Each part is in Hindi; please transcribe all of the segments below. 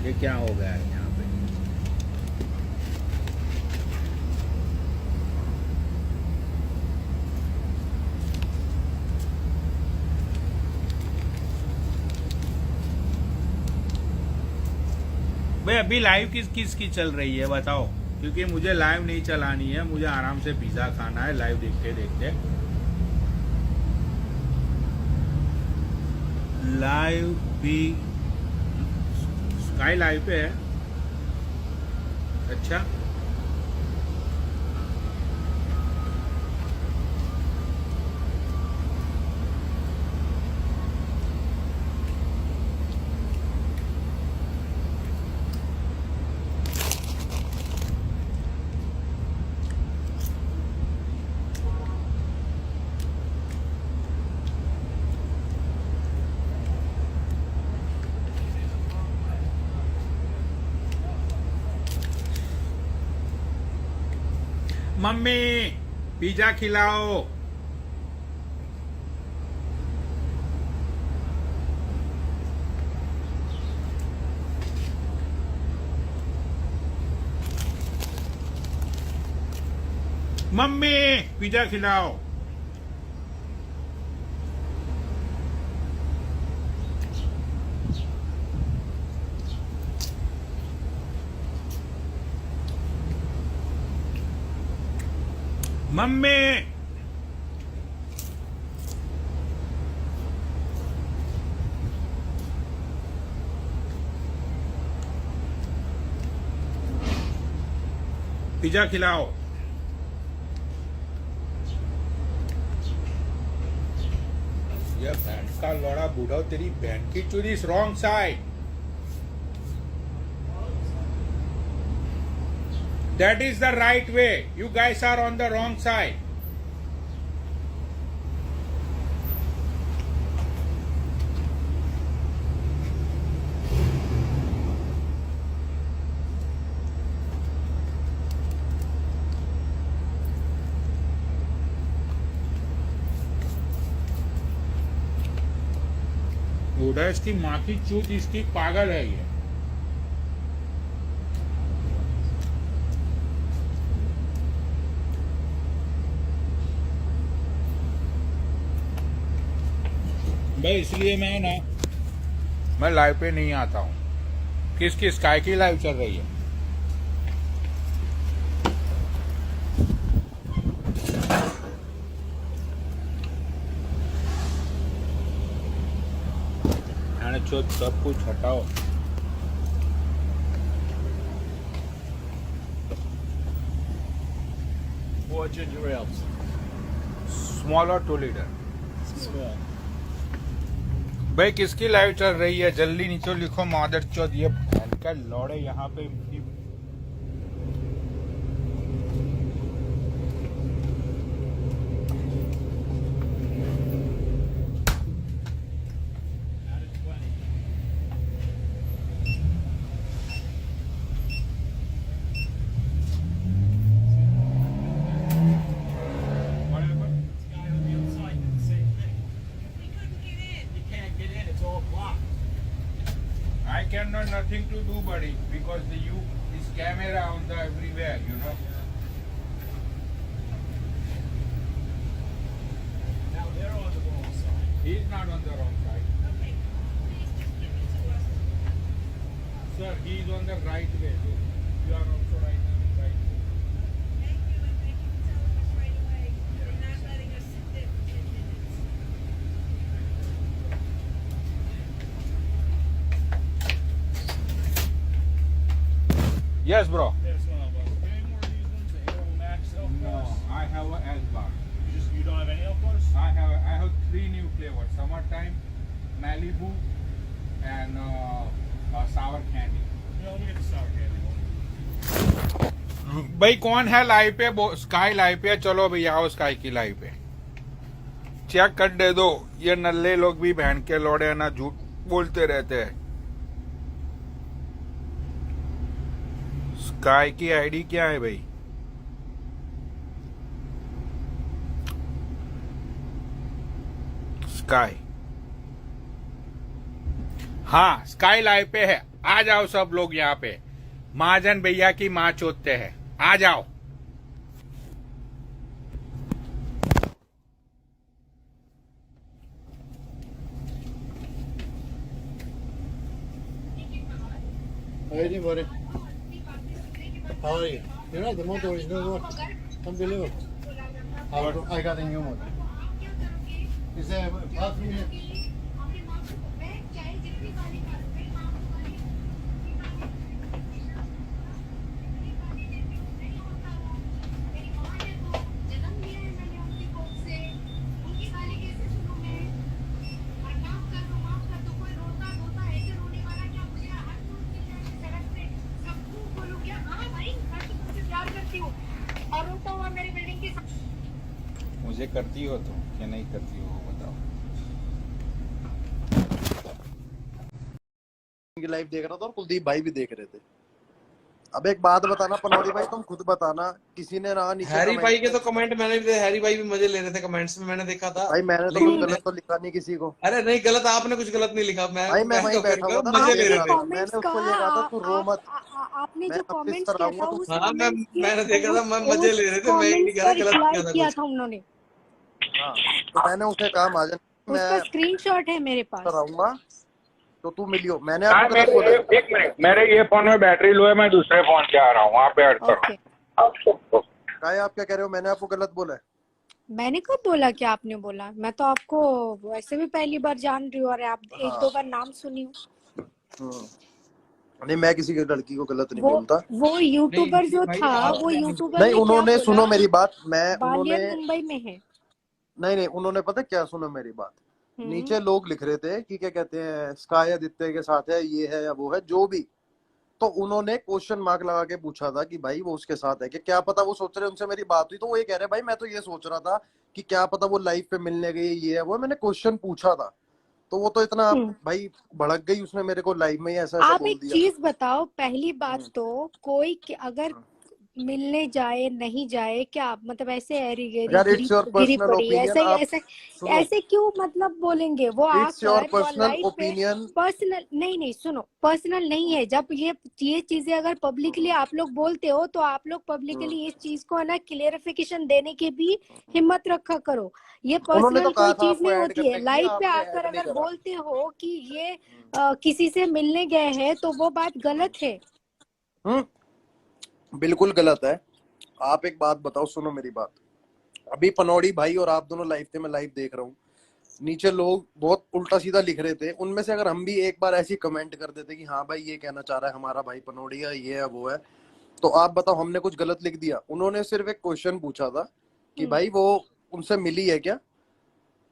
ये क्या हो गया है यहाँ पे? भाई अभी लाइव किसकी चल रही है बताओ, क्योंकि मुझे लाइव नहीं चलानी है, मुझे आराम से पिज्जा खाना है लाइव देखते देखते। लाइव भी स्काई लाइव पे है। अच्छा मम्मी पिज्जा खिलाओ। मम्मी पिज्जा खिलाओ। मम्मी पिज्जा खिलाओ। ये बहन का लौड़ा बूढ़ा, तेरी बहन की चूड़ी is wrong side. That is the right way. You guys are on the wrong side. बूढ़ा इसकी माँ की चूत, इसकी पागल है ये। भाई इसलिए मैं लाइव पे नहीं आता हूँ। किसकी स्काई की लाइव चल रही है? सब कुछ हटाओ। Four ginger ales. स्मॉल और 2 लीटर। Small. भाई किसकी लाइव चल रही है? जल्दी नीचे लिखो मादर चौथ। ये बहन का लौड़े यहाँ पे I cannot nothing to do, buddy, because this camera on the everywhere, you know. Now they're on the wrong side. He is not on the wrong side. Okay, please just give it to us. Sir, he is on the right way. Look, you are also right way. Thank you, and thank you for telling us right away. You're not letting us sit there for 10 minutes. Yes, bro. There's one of them. Any more of these ones? The Aero Max Elf No, Bars? I have a S bar. You don't have any Elf Bars? I have 3 new flavors: summertime, Malibu, and sour candy. Yeah, let me get the sour candy one. भाई कौन है लाइव पे? स्काई लाइव पे। चलो भैया आओ स्काई की लाइव पे, चेक कर दे दो। ये नल्ले लोग भी बहन के लौड़े ना झूठ बोलते रहते हैं। स्काई की आईडी क्या है भाई? स्काई, हाँ स्काई लाइव पे है। आ जाओ सब लोग यहाँ पे, महाजन भैया की माँ चोदते हैं, आ जाओ। Hey, don't worry. How are you? You know, the motor is not working. Unbelievable. I got a new one. Is there a bathroom here? और रोता हुआ मेरी बिल्डिंग की मुझे करती हो तो क्या नहीं करती हो बताओ। की लाइव देख रहा था और कुलदीप भाई भी देख रहे थे। अब एक बात बताना पनौड़ी भाई, तुम खुद बताना, किसी ने ना नीचे हैरी comment भाई के किया। तो कमेंट मैंने भी, हैरी भाई भी मजे ले रहे थे कमेंट्स में, मैंने देखा था। भाई मैंने तो लेकिन कुछ गलत तो लिखा नहीं किसी को। अरे नहीं गलत, आपने कुछ गलत नहीं लिखा। भाई मैं वहीं तो बैठा हुआ था, मजे मैं ले देख रहे रहा थे। था। मैंने उसको ये कहा था तू रो मत, आपने मैं जो वापस कमेंट्स पर किया आऊंगा था तो। उस हाँ कमेंट्स के मैंने देखा था, मैं मजे ले रहे थे, मैं ये नहीं कह रहा गलत रिप्लाई किया था किया कुछ। था उन्होंने। हाँ तो मैंने उसे कहा महाजन उसका मैं स्क्रीनशॉट है मेरे पर पास। आऊंगा तो तू मिलियो। मैंने हाँ, आपको गलत बोला है? एक मिनट, मेरे ये फोन में बैटरी लो है, मैं दूसरे फोन से आ रहा हूँ, आप ऐड करो। ओके, क्या है, आप क्या कह रहे हो? मैंने आपको गलत बोला है? मैंने कब बोला कि आपने बोला? मैं तो आपको वैसे भी पहली बार जान रही हूँ और आप एक हाँ। दो बार नाम सुनी हूँ। नहीं, मैं किसी की लड़की को गलत नहीं वो बोलता। वो यूट्यूबर जो भाई, था, आप- वो यूट्यूबर नहीं, ने क्या उन्होंने सुनो बोला? मेरी बात, बालियर उन्होंने मुंबई में है। नहीं, उन्होंने पता क्या, सुनो मेरी बात। नीचे लोग लिख रहे थे कि क्या कहते हैं, स्काई आदित्य के साथ है, ये है या वो है, जो भी। तो उन्होंने क्वेश्चन मार्क लगा के पूछा था कि भाई वो उसके साथ है कि क्या पता, वो सोच रहे उनसे मेरी बात हुई तो वो ये कह रहे भाई मैं तो ये सोच रहा था कि क्या पता वो लाइव पे मिलने गई, ये है वो। मैंने क्वेश्चन पूछा था तो वो तो इतना भाई भड़क गई, उसने मेरे को लाइव में ही ऐसा आप बोल एक दिया। चीज बताओ, पहली बात तो कोई अगर मिलने जाए नहीं जाए, क्या मतलब ऐसे यार, it's your गिरी personal पड़ी opinion, ऐसे आप ऐसे सुनो। ऐसे क्यों मतलब बोलेंगे? वो It's your आकर personal लाइव पे opinion। पर्सनल नहीं, सुनो, पर्सनल नहीं है। जब ये चीजें अगर पब्लिकली आप लोग बोलते हो तो आप लोग पब्लिकली इस चीज को है ना क्लियरिफिकेशन देने की भी हिम्मत रखा करो। ये उन्होंने तो पर्सनल कहा कोई था चीज आपको नहीं ऐड होती करने है। के लिए, लाइव पे आपने आकर ऐड नहीं अगर करा। बोलते हो कि ये किसी से मिलने गए हैं तो वो बात गलत है। बिल्कुल गलत है। आप एक बात बताओ, सुनो मेरी बात। अभी पनौड़ी भाई और आप दोनों लाइव थे, मैं लाइव देख रहा हूँ, नीचे लोग बहुत उल्टा सीधा लिख रहे थे। उनमें से अगर हम भी एक बार ऐसी कमेंट कर देते कि हाँ भाई ये कहना चाह रहा है हमारा भाई पनौड़ी है, ये है वो है, तो आप बताओ हमने कुछ गलत लिख दिया? उन्होंने सिर्फ एक क्वेश्चन पूछा था कि भाई वो उनसे मिली है क्या।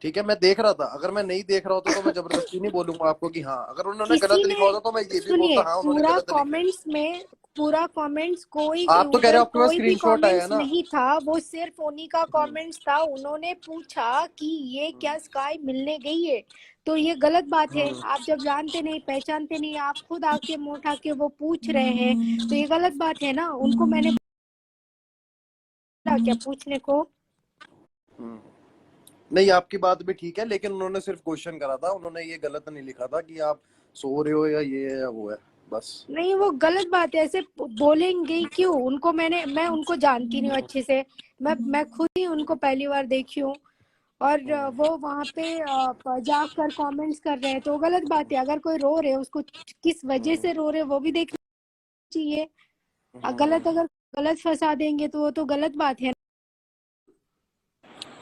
ठीक है, मैं देख रहा था। अगर मैं नहीं देख रहा होता तो मैं जबरदस्ती नहीं बोलूंगा आपको कि हाँ। अगर उन्होंने गलत लिखा होता तो मैं ये भी सुनिए, बोलता हाँ उन्होंने पूरा गलत लिखा है। कमेंट्स में पूरा कमेंट्स कोई आप तो कह रहे हो आपके पास कोई भी स्क्रीनशॉट आया कमेंट्स ना। नहीं था, वो सिर्फ उन्हीं का कमेंट्स था। उन्होंने पूछा कि ये क्या स्काई मिलने गई है, तो ये गलत बात है। आप जब जानते नहीं पहचानते नहीं, आप खुद आके मुंह उठा के वो पूछ रहे हैं, तो ये गलत बात है ना। उनको मैंने बोला क्या पूछने को? नहीं, आपकी बात भी ठीक है, लेकिन उन्होंने सिर्फ क्वेश्चन करा था, उन्होंने ये गलत नहीं लिखा था कि आप सो रहे हो या ये है या वो है, बस। नहीं, वो गलत बात है, ऐसे बोलेंगे क्यों? उनको मैं उनको जानती नहीं हूँ अच्छे से। मैं खुद ही उनको पहली बार देखी हूँ और वो वहाँ पे जाकर कमेंट्स कर रहे हैं, तो गलत बात है। अगर कोई रो रहे है, उसको किस वजह से रो रहे वो भी देखना चाहिए। अगर गलत फंसा देंगे तो वो तो गलत बात है।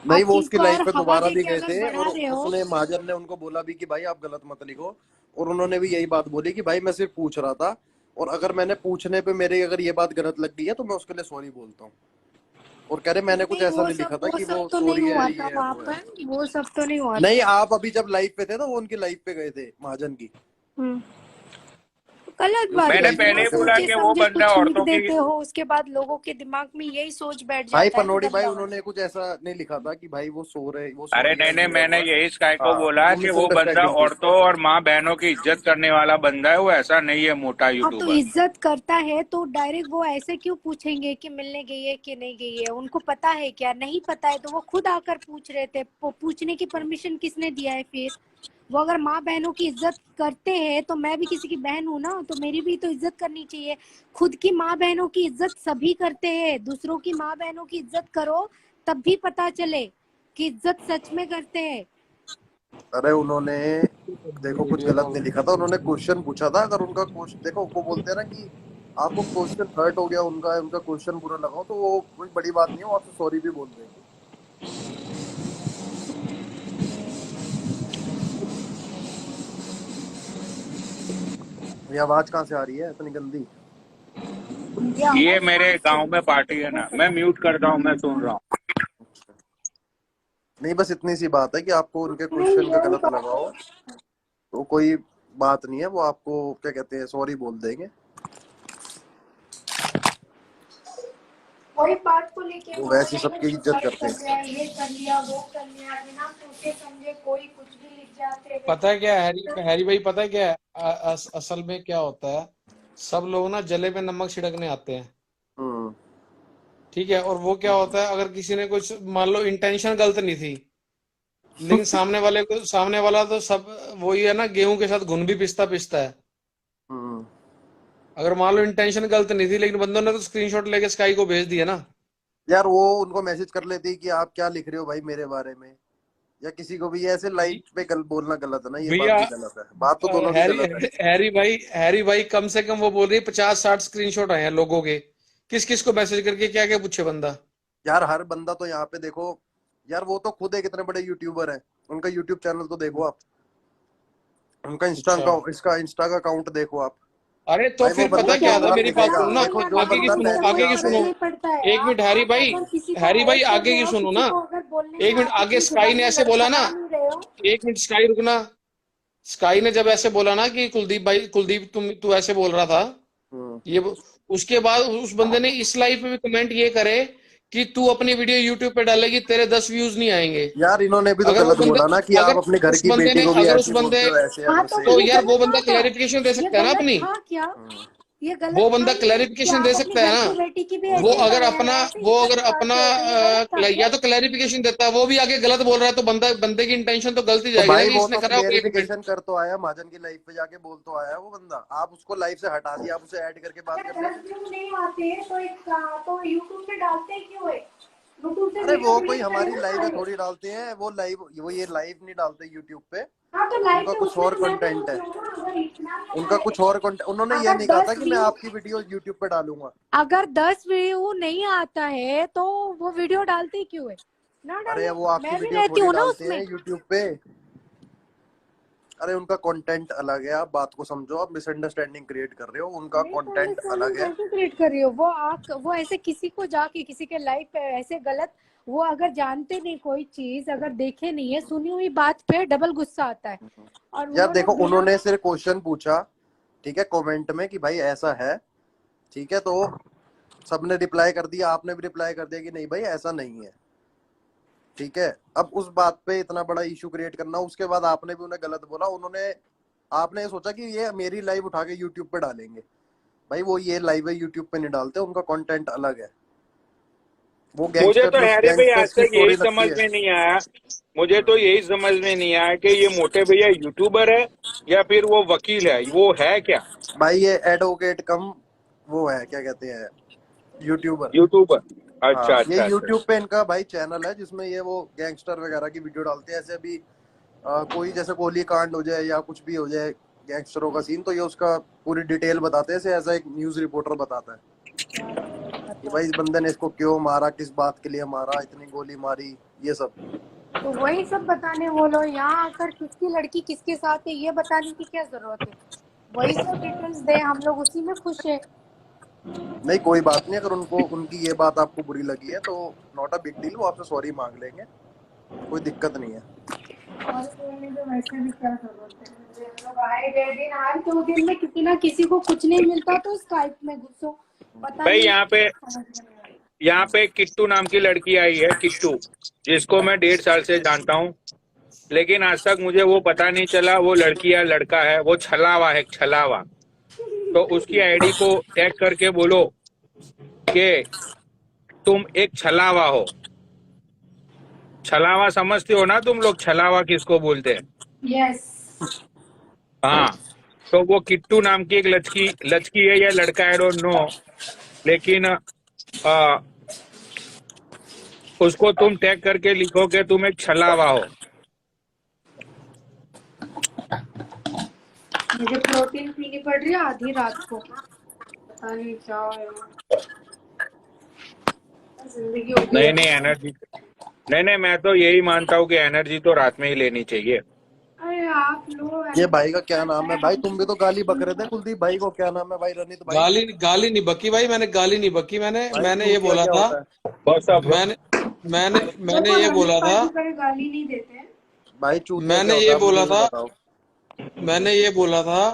नहीं, वो चीज उसकी को लाइफ और पे हवा दोबारा भी देके गए अगर थे बढ़ा और रहे हो, उसने महाजन ने उनको बोला भी कि भाई आप गलत मत लिखो, और उन्होंने भी यही बात बोली कि भाई मैं सिर्फ पूछ रहा था, और अगर मैंने पूछने पे मेरे अगर ये बात गलत लग गई है तो मैं उसके लिए सॉरी बोलता हूँ। और कह रहे मैंने कुछ ऐसा नहीं लिखा था कि वो तो सॉरी नहीं है, हुआ ये था है, वहाँ वो है। पर, वो सब तो नहीं हुआ नहीं, था। आप अभी जब लाइव पे थे तो वो उनकी लाइव पे गए थे महाजन की। गलत बात मैंने है। पहले ही बिना बोला सोचे कि वो समझे बंदा कुछ लिख औरतों की। देते हो, उसके बाद लोगों के दिमाग में यही सोच बैठ जाता भाई है तो पनौड़ी भाई, गंदा उन्होंने कुछ ऐसा नहीं लिखा था कि भाई वो सो रहे, वो सो अरे रही है, नहीं, ये है, मैंने वो है। यही स्काई को हाँ, बोला वो कि वो बंदा मिसअंडरस्टैंडिंग थी। औरतों और माँ बहनों की इज्जत करने वाला बंदा है, वो ऐसा नहीं है मोटा हाँ, तो यूट्यूबर। इज्जत करता है तो डायरेक्ट वो ऐसे क्यों पूछेंगे कि मिलने गई है कि नहीं गई है? उनको पता है क्या? नहीं पता है तो वो खुद आकर पूछ रहे थे। पूछने की परमिशन किसने दिया है फिर? वो अगर माँ बहनों की इज्जत करते हैं तो मैं भी किसी की बहन हूँ ना, तो मेरी भी तो इज्जत करनी चाहिए। खुद की माँ बहनों की इज्जत सभी करते हैं, दूसरों की माँ बहनों की इज्जत करो तब भी पता चले कि इज्जत सच में करते हैं। अरे उन्होंने देखो कुछ गलत नहीं लिखा था, उन्होंने क्वेश्चन पूछा था। अगर उनका क्वेश्चन देखो, वो बोलते हैं ना कि आपको क्वेश्चन हर्ट हो गया, उनका उनका क्वेश्चन बुरा लगा हो, तो वो कोई बड़ी बात नहीं है, वो आपसे सॉरी भी बोल देंगे। ये आवाज कहाँ से आ रही है इतनी गंदी? ये मेरे गांव में पार्टी है ना, मैं म्यूट करता हूँ, मैं सुन रहा हूँ। नहीं, बस इतनी सी बात है कि आपको उनके क्वेश्चन का गलत लगा हो तो कोई बात नहीं है, वो आपको क्या कहते हैं सॉरी बोल देंगे। वही बात को लेके वो वैसे सबकी इज्जत करते हैं। ये कर लिया, वो कर लिया, बिना सोचे समझे कोई कुछ भी लिख जाते हैं। पता है क्या है हैरी भाई, पता है क्या है? असल में क्या होता है, सब लोग ना जले में नमक छिड़कने आते हैं, ठीक है? और वो क्या होता है, अगर किसी ने कुछ मान लो इंटेंशन गलत नहीं थी, लेकिन सामने वाला तो सब वही है ना, गेहूं के साथ घुन भी पिसता है। अगर मान लो इंटेंशन गलत नहीं थी, लेकिन बंदों ने तो स्क्रीनशॉट लेके स्काई को भेज दिया ना। यार वो उनको मैसेज कर लेती कि आप क्या लिख रहे हो भाई मेरे बारे में, या किसी को भी ऐसे लाइव पे बोलना गलत है ना, ये भैया, बात भी गलत है, बात तो दोनों की गलत है। हैरी भाई कम से कम वो बोल रही है 50-60 स्क्रीनशॉट आए हैं लोगों के, किस किस को मैसेज करके क्या क्या पूछे बंदा। यार हर बंदा तो यहाँ पे देखो यार, वो तो खुद एक इतने बड़े यूट्यूबर है, उनका यूट्यूब चैनल तो देखो आप, उनका इंस्टा का अकाउंट देखो आप। अरे तो भाई फिर वो पता बंदा क्या जो था, बात मेरी बात लिखेगा, सुनो ना, देखो जो आगे की बंदा सुनो, पहले आगे की यहाँ सुनो, पे एक मिनट हैरी भाई आगे की सुनो ना, एक मिनट। आगे स्काई ने ऐसे बोला ना, एक मिनट स्काई रुकना। स्काई ने जब ऐसे बोला ना कि कुलदीप तू ऐसे बोल रहा था, ये उसके बाद उस बंदे ने इस लाइव पे भी कमेंट ये करे कि तू अपनी वीडियो यूट्यूब पे डालेगी, तेरे 10 व्यूज नहीं आएंगे। यार इन्होंने भी तो अगर गलत बोला ना कि आप अगर अपने घर उस की बंदे बेटी ने को भी अगर उस ऐसे बंदे बोलते हो, ऐसे या वैसे। तो यार वो बंदा क्लैरिफिकेशन दे सकता है ना अपनी, क्या ये गलत वो था बंदा नहीं क्लैरिफिकेशन कि दे आप अपनी सकता है घर ना। की बेटी की भी वो ऐसे अगर ऐसे अपना ही करते हो, तो ये गलत था या क्या? तो क्लैरिफिकेशन देता, वो भी आगे गलत बोल रहा है तो बंदे की इंटेंशन तो गलत ही तो जाएगी ना भाई कि वो इसने तो करा होगा ये कमेंट। क्लियरिफिकेशन कर तो आया, महाजन की लाइव पे जाके बोल तो आया वो बंदा, आप उसको लाइव से हटा दिया, आप उसे ऐड करके बात कर अगर लेते। 10 व्यू नहीं आते तो यूट्यूब पे डालते क्यों है? यूट्यूब से अरे वीडियो वो कोई डिलीट हमारी करना लाइव है पड़े। थोड़ी डालते हैं, वो ये लाइव नहीं डालते यूट्यूब पे, हाँ तो लाइव उनका पे कुछ उसमें और तो मैं भी कंटेंट है, बोल रही हूँ ना, अगर इतना ही उनका कुछ और कंटेंट। उन्होंने ये अगर नहीं कहा 10 था कि मैं व्यू आपकी वीडियो यूट्यूब पे डालूंगा। अगर 10 व्यू नहीं आता है तो वो वीडियो डालते क्यों है? ना अरे डाले, वो आपकी मैं भी वीडियो रहती थोड़ी हूँ ना डालते उसमें। हैं यूट्यूब पे। अरे उनका कंटेंट अलग है, आप बात को समझो, आप मिसअंडरस्टैंडिंग क्रिएट कर रहे हो, उनका नहीं तो कंटेंट अलग है। कैसे क्रिएट कर रही हो? वो ऐसे किसी को जाके किसी के लाइव पे ऐसे गलत, वो अगर जानते नहीं कोई चीज, अगर देखे नहीं है, सुनी हुई बात पे डबल गुस्सा आता है। और यार वो देखो लोग बिना उन्होंने सिर्फ क्वेश्चन पूछा, ठीक है, कमेंट में कि भाई ऐसा है, ठीक है, तो सबने रिप्लाई कर दिया, आपने भी रिप्लाई कर दिया कि नहीं भाई ऐसा नहीं है, ठीक है। अब उस बात पे इतना बड़ा इशू क्रिएट करना, उसके बाद आपने भी उन्हें गलत बोला, आपने ये सोचा कि ये मेरी लाइव उठा के यूट्यूब पे डालेंगे। भाई वो ये लाइव है यूट्यूब पे नहीं डालते, उनका कंटेंट अलग है। वो मुझे तो हैरी भाई आज गैंगस्टर्स की तक यही स्टोरी लगती समझ है। में नहीं आया, मुझे तो यही समझ में नहीं आया कि ये मोटे भैया यूट्यूबर है या फिर वो वकील है, वो है क्या? भाई ये एडवोकेट कम वो है, क्या कहते हैं, यूट्यूबर। यूट्यूबर। हाँ अच्छा ये अच्छा अच्छा। यूट्यूब पे इनका भाई चैनल है, जिसमें ये वो गैंगस्टर वगैरह की वीडियो डालते हैं। ऐसे अभी कोई जैसे गोली कांड हो जाए या कुछ भी हो जाए गैंगस्टरों का सीन, तो ये उसका पूरी डिटेल बताते हैं, ऐसा एक न्यूज रिपोर्टर बताता है कि भाई इस बंदे ने इसको क्यों मारा, किस बात के लिए मारा, इतनी गोली मारी, ये सब। तो वही सब बताने बोलो, यहाँ आकर किसकी लड़की किसके साथ है ये बताने की क्या जरूरत है? वही सब डिटेल्स दे, हम लोग उसी में खुश है। नहीं कोई बात नहीं, अगर उनको उनकी ये बात आपको बुरी लगी है तो नॉट अ बिग डील, वो आपसे सॉरी मांग लेंगे, कोई दिक्कत नहीं है। और तो वैसे भी क्या जरूरत है? हम लोग आए गए दिन, आज 2 दिन में किसी ना किसी को कुछ नहीं मिलता तो स्काइप में घुसो, पता भाई नहीं। यहाँ पे किट्टू नाम की लड़की आई है, किट्टू, जिसको मैं 1.5 साल से जानता हूँ, लेकिन आज तक मुझे वो पता नहीं चला वो लड़की या लड़का है, वो छलावा है, छलावा। तो उसकी आईडी को टैग करके बोलो कि तुम एक छलावा हो। छलावा समझते हो ना तुम लोग, छलावा किसको बोलते हैं? यस। हाँ, तो वो किट्टू नाम की एक लड़की लड़की है या लड़का, आई डोंट नो, लेकिन उसको तुम टैग करके लिखो कि तुम एक छलावा हो। मुझे प्रोटीन पीनी पड़ रही है आधी रात को, पता नहीं क्या हो यार, जिंदगी हो गई नहीं है। नहीं, एनर्जी, नहीं नहीं, मैं तो यही मानता हूँ कि एनर्जी तो रात में ही लेनी चाहिए। अरे आप लो ये भाई का क्या नाम है भाई? तुम भी तो गाली बक रहे थे कुलदीप भाई को। क्या नाम है भाई? रनित भाई। गाली गाली नहीं बकी भाई, मैंने गाली नहीं बकी, मैंने भाई मैंने ये चूतिया बोला क्या था, होता है? बस अब मैंने मैंने मैंने देखो ये रनित बोला था, भाई की तरह गाली नहीं देते हैं। भाई चूतिया क्या मैंने होता ये है? आप मुझे बोला ये था, बताओ। मैंने ये बोला था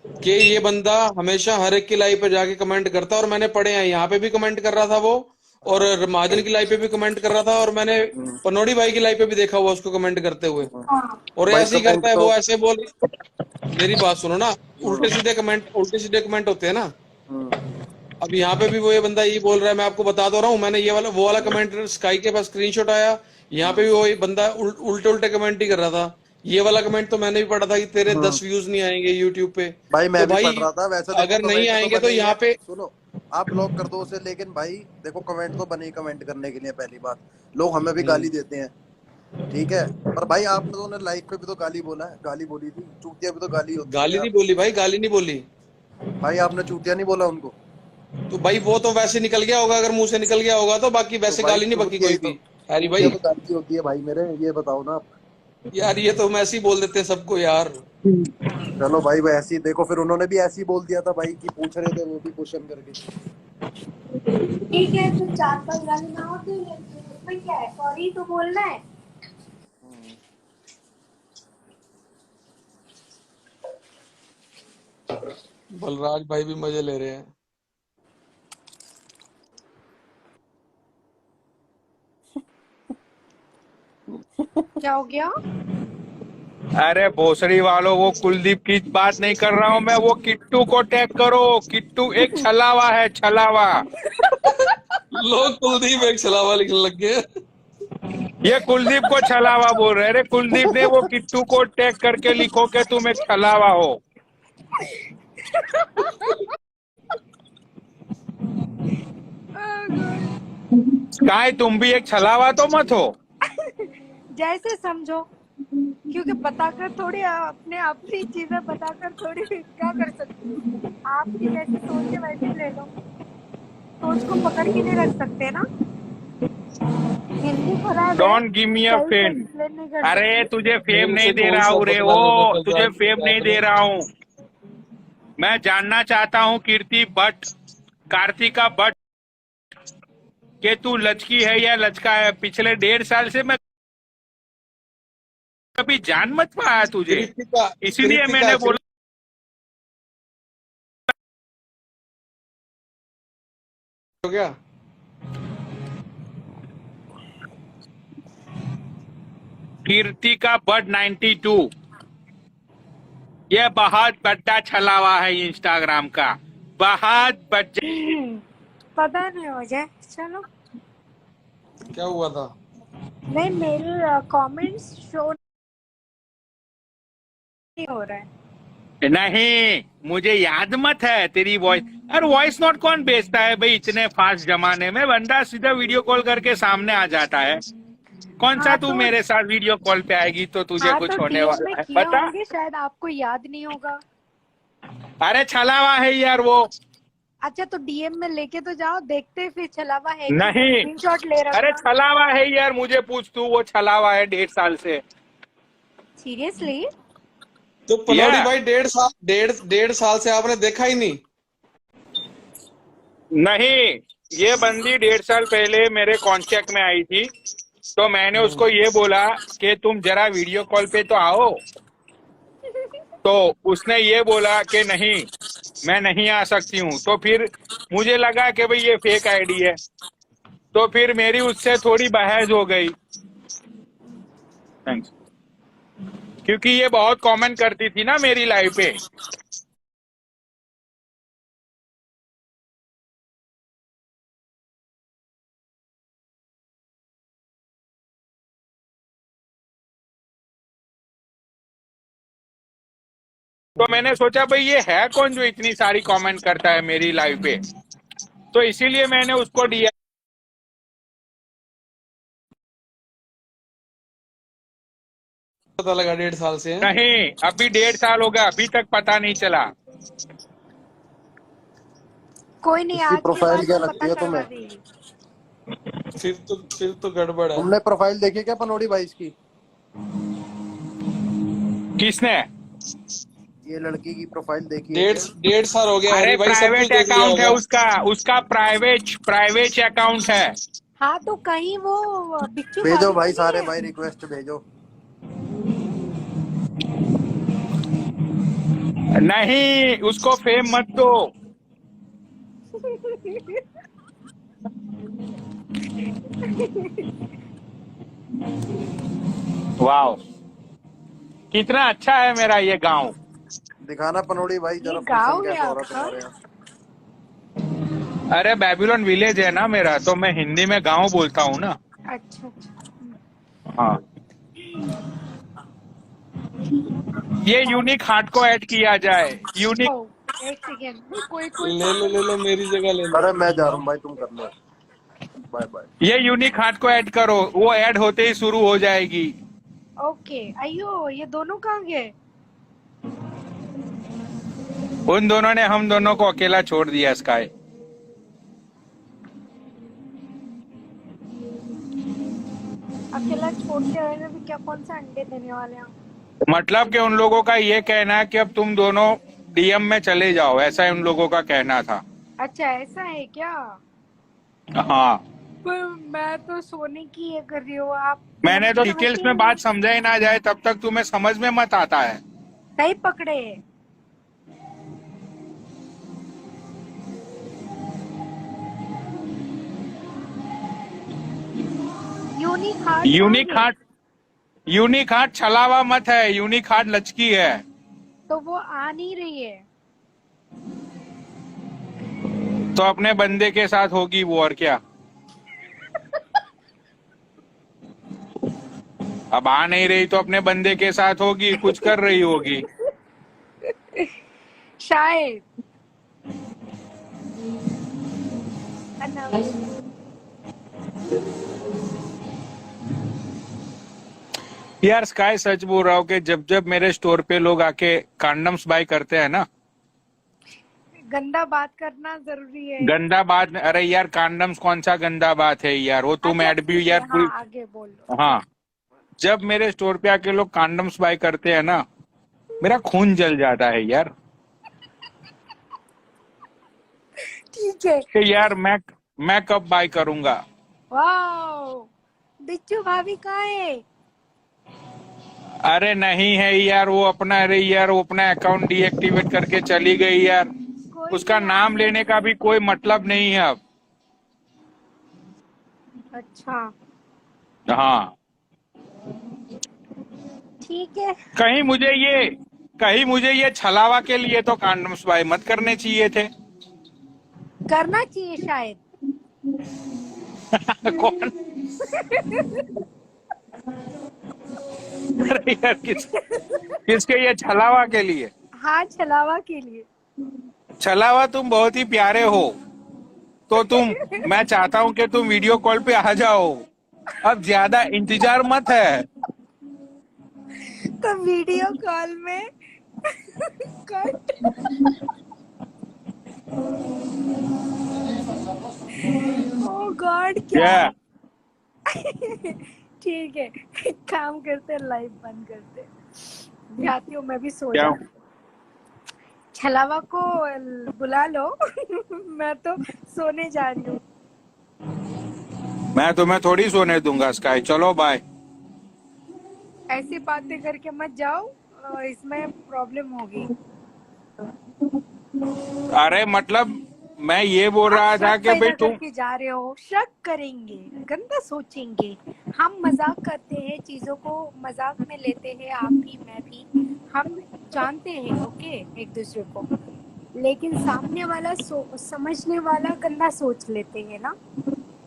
कि ये बंदा हमेशा हर एक की लाइव पे जाके कमेंट करता है, और मैंने पढ़े हैं, यहाँ पे भी कमेंट कर रहा था वो, और महाजन की लाइव पे भी कमेंट कर रहा था, और मैंने पनोड़ी भाई की लाइव पे भी देखा हुआ उसको कमेंट करते हुए, हाँ और भाई ऐसे ही कमेंट करता है तो वो, ऐसे बोल, मेरी बात सुनो ना, उल्टे सीधे कमेंट होते हैं ना। अब यहाँ पे भी वो ये बंदा यही बोल रहा है, मैं आपको बता दो रहा हूँ, मैंने ये वाला वो वाला कमेंट स्काई के पास स्क्रीनशॉट आया, यहाँ पे भी वो बंदा उल्टे उल्टे कमेंट ही कर रहा था। ये वाला कमेंट तो मैंने भी पढ़ा था कि तेरे 10 व्यूज नहीं आएंगे यूट्यूब पे। भाई तो मैं भी पढ़ भाई रहा था। वैसे देखो अगर नहीं कमेंट तो आएंगे तो बने ही यहाँ है। पे, सुनो, आप ब्लॉक कर दो उसे, लेकिन भाई देखो कमेंट तो बने ही कमेंट करने के लिए। पहली बात, लोग हमें भी गाली देते हैं, ठीक है, पर भाई आपने तो उन्हें लाइव पे भी तो गाली बोला है, गाली बोली थी। चूतिया भी तो गाली होती है गाली यार। नहीं बोली भाई, गाली नहीं बोली। भाई आपने चूतिया नहीं बोला उनको? तो भाई वो तो वैसे निकल गया होगा, अगर मुंह से निकल गया होगा तो, बाकी तो वैसे भाई गाली नहीं बकी चूतिया कोई ही तो, भी। हैरी चूतिया भाई तो गाली होती है भाई मेरे, ये बताओ ना आप। यार, ये तो हम ऐसे ही बोल देते हैं सबको यार। चलो भाई, वो ऐसे ही देखो, फिर उन्होंने भी ऐसे ही बोल दिया था भाई कि पूछ रहे थे वो भी क्वेश्चन करके। ठीक है, तो 4-5 गाली ना हो तो उसमें क्या है, सॉरी तो बोलना है। बलराज भाई भी मजे ले रहे हैं। क्या हो गया? अरे भोसड़ी वालों, वो कुलदीप की बात नहीं कर रहा हूँ मैं, वो किट्टू को टैग करो। किट्टू एक छलावा है, छलावा। लोग कुलदीप एक छलावा लिखने लग गए। ये कुलदीप को छलावा बोल रहे हैं। अरे कुलदीप ने वो किट्टू को टैग करके लिखो कि तुम एक छलावा हो। स्काई, तुम भी एक छलावा तो मत हो। जैसे समझो, क्योंकि बताकर थोड़ी अपने अपनी चीजें बताकर थोड़ी क्या कर सकती हूँ। आपकी जैसी सोच है वैसे ले लो, सोच को पकड़ के नहीं रख सकते ना। हिंदी खराब है, डोंट गिव मी अ सही से फेम। एक्सप्लेन नहीं कर अरे सकती। तुझे फेम फेम नहीं से दे कौन रहा सा हूँ रे, बदला लेना वो था तुझे जान फेम नहीं दे रहा हूँ। मैं जानना चाहता हूँ कीर्ति भट्ट, कार्तिका भट्ट, कि तू लचकी है या लचका है। पिछले 1.5 साल से मैं कभी जान मत पाया तुझे, कृतिका, इसीलिए मैंने बोला। हो गया। कीर्तिका भट्ट 92, ये बहुत बड़ा छलावा है इंस्टाग्राम का, बहुत बड़ा। पता नहीं मुझे, चलो। क्या हुआ था? नहीं, मेरे कमेंट्स शो नहीं हो रहा है। नहीं, मुझे याद मत है तेरी वॉइस। अरे वॉइस नोट कौन भेजता है भाई, इतने फास्ट जमाने में बंदा सीधा वीडियो कॉल करके सामने आ जाता है। कौन सा हाँ तू तो मेरे साथ वीडियो कॉल पे आएगी तो तुझे हाँ तो कुछ होने डीएम में वाला है, किए बता। होंगे, शायद आपको याद नहीं होगा। अरे छलावा है यार वो। अच्छा तो डीएम में लेके तो जाओ, देखते फिर छलावा है कि नहीं, नहीं, स्क्रीनशॉट ले अरे रखना। छलावा है यार, मुझे पूछ तू, वो छलावा है 1.5 साल से। सीरियसली? तो या पनौड़ी भाई 1.5 साल से आपने देखा ही नहीं? नहीं, ये बंदी 1.5 साल पहले मेरे कॉन्टेक्ट में आई थी, तो मैंने उसको ये बोला कि तुम जरा वीडियो कॉल पे तो आओ। तो उसने ये बोला कि नहीं, मैं नहीं आ सकती हूँ। तो फिर मुझे लगा कि भाई ये फेक आईडी है, तो फिर मेरी उससे थोड़ी बहस हो गई। थैंक्स। क्योंकि ये बहुत कमेंट करती थी ना मेरी लाइव पे। तो मैंने सोचा भाई ये है कौन जो इतनी सारी कमेंट करता है मेरी लाइव पे, तो इसीलिए मैंने उसको दिया। पता लगा 1.5 साल से है? नहीं, अभी 1.5 साल हो गया, अभी तक पता नहीं चला। कोई नहीं, इसकी आज के प्रोफाइल बाद क्या तो लगती पता है करवा तुम्हें? देगी। फिर तो गड़बड़ है। तुमने प्रोफाइल देखी क्या पनौड़ी भाई इसकी? किसने? ये लड़की की प्रोफाइल देखी है डेढ़ क्या? 1.5 साल हो गया अरे हरी भाई, सब कुछ प्राइवेट देख लिया अकाउंट है होगा। उसका प्राइवेट अकाउंट है। हाँ तो कहीं वो बिच्छू भेजो भाभी भाई, तो नहीं सारे है? भाई रिक्वेस्ट भेजो। नहीं, उसको फेम मत दो। वाह, कितना अच्छा है मेरा ये गांव। दिखाना पनौड़ी भाई ये जरा गाँव फंक्शन है कैसा हो रहा आपका? तुम्हारे यहाँ। अरे बेबीलोन विलेज है ना मेरा, तो मैं हिंदी में गांव बोलता हूँ ना। अच्छा अच्छा। हाँ, ये यूनिक हार्ट को ऐड किया जाए। यूनिक, ओ, एक सेकेंड, कोई ले लो मेरी जगह ले लो। अरे मैं जा रहा हूँ भाई, तुम कर लो। Bye bye. ये यूनिक हार्ट को ऐड करो, वो ऐड होते ही शुरू हो जाएगी। ओके। अयो, ये दोनों कहाँ गए? उन दोनों ने हम दोनों को अकेला छोड़ दिया स्काई। अकेला छोड़ के आएगा भी क्या? कौन सा अंडे देने वाले हैं? मतलब कि उन लोगों का ये कहना है कि अब तुम दोनों डीएम में चले जाओ, ऐसा उन लोगों का कहना था। अच्छा ऐसा है क्या? हाँ, पर मैं तो सोने की ये कर रही हूँ, आप मैंने तो डिटेल्स में बात समझा ही ना जाए तब तक तुम्हें समझ में मत आता है। सही पकड़े। यूनिक हार्ट छलावा मत है, यूनिक हार्ट लचकी है। तो वो आ नहीं रही है। तो अपने बंदे के साथ होगी वो, और क्या। अब आ नहीं रही तो अपने बंदे के साथ होगी, कुछ कर रही होगी शायद। यार स्काई, सच बोल रहा हूँ कि जब जब मेरे स्टोर पे लोग आके कंडम्स बाय करते हैं ना, गंदा बात करना जरूरी है? गंदा बात, अरे यार कंडम्स कौन सा गंदा बात है यार, वो तुम अच्छा, ऐड भी ठीक है, यार पूरी। हाँ, आगे बोलो। हाँ, जब मेरे स्टोर पे आके लोग कंडम्स बाय करते हैं ना, मेरा खून जल जाता है यार। ठीक है। कि यार मैं कब बाय करूंगा। वाओ, बिच्छू भाभी कहाँ है? अरे नहीं है यार, वो अपना, अरे यार वो अपना अकाउंट डीएक्टिवेट करके चली गई यार। कोई उसका नहीं, नाम आप लेने का भी कोई मतलब नहीं है अब। अच्छा हाँ, ठीक है। कहीं मुझे ये छलावा के लिए तो कंडम्स बाय मत करने चाहिए थे। करना चाहिए शायद। कौन? अरे यार किसके ये छलावा के लिए? हाँ, छलावा के लिए। छलावा, तुम बहुत ही प्यारे हो, तो मैं चाहता हूँ कि तुम वीडियो कॉल पे आ जाओ। अब ज्यादा इंतजार मत है। तो वीडियो कॉल में कट। ओह गॉड, क्या? ठीक है, एक काम करते, लाइव बंद करते, जाती हूँ मैं भी सो क्या? जाऊँ। छलावा को बुला लो। मैं तो सोने जा रही हूँ। मैं तुम्हें थोड़ी सोने दूंगा स्काई, चलो बाय। ऐसी बातें करके मत जाओ, इसमें प्रॉब्लम होगी। अरे मतलब मैं ये बोल आप रहा था शक कि भाई पैदा तुम, करके जा रहे हो, शक करेंगे, गंदा सोचेंगे। हम मजाक करते हैं, चीजों को मजाक में लेते हैं, आप भी मैं भी, हम जानते हैं, ओके, एक दूसरे को। लेकिन सामने वाला समझने वाला गंदा सोच लेते हैं ना,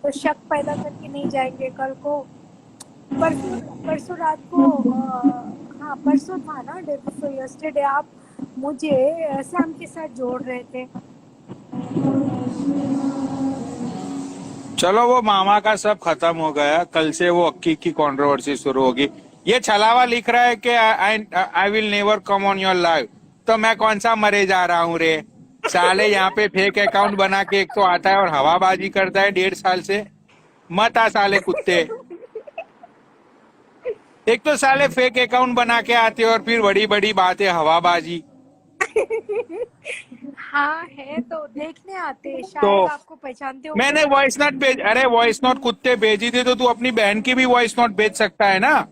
तो शक पैदा करके नहीं जाएंगे। कल को परसों रात को हाँ परसों था ना, डे बिफोर यस्टरडे, आप मुझे सैम के साथ जोड़ रहे थे। चलो वो मामा का सब खत्म हो गया, कल से वो अक्की की कंट्रोवर्सी शुरू होगी। ये छलावा लिख रहा है कि I will never come on your live, तो मैं कौन सा मरे जा रहा हूँ रे साले। यहाँ पे फेक अकाउंट बना के एक तो आता है और हवाबाजी करता है 1.5 साल से। मत आ साले कुत्ते। एक तो साले फेक अकाउंट बना के आते और फिर बड़ी बड़ी बातें हवाबाजी। हाँ है तो देखने आते हैं, शायद तो आपको पहचानते हो। मैंने वॉइस नोट भेज, अरे वॉइस नोट कुत्ते भेजी थी तो तू अपनी बहन की भी वॉइस नोट भेज सकता है ना।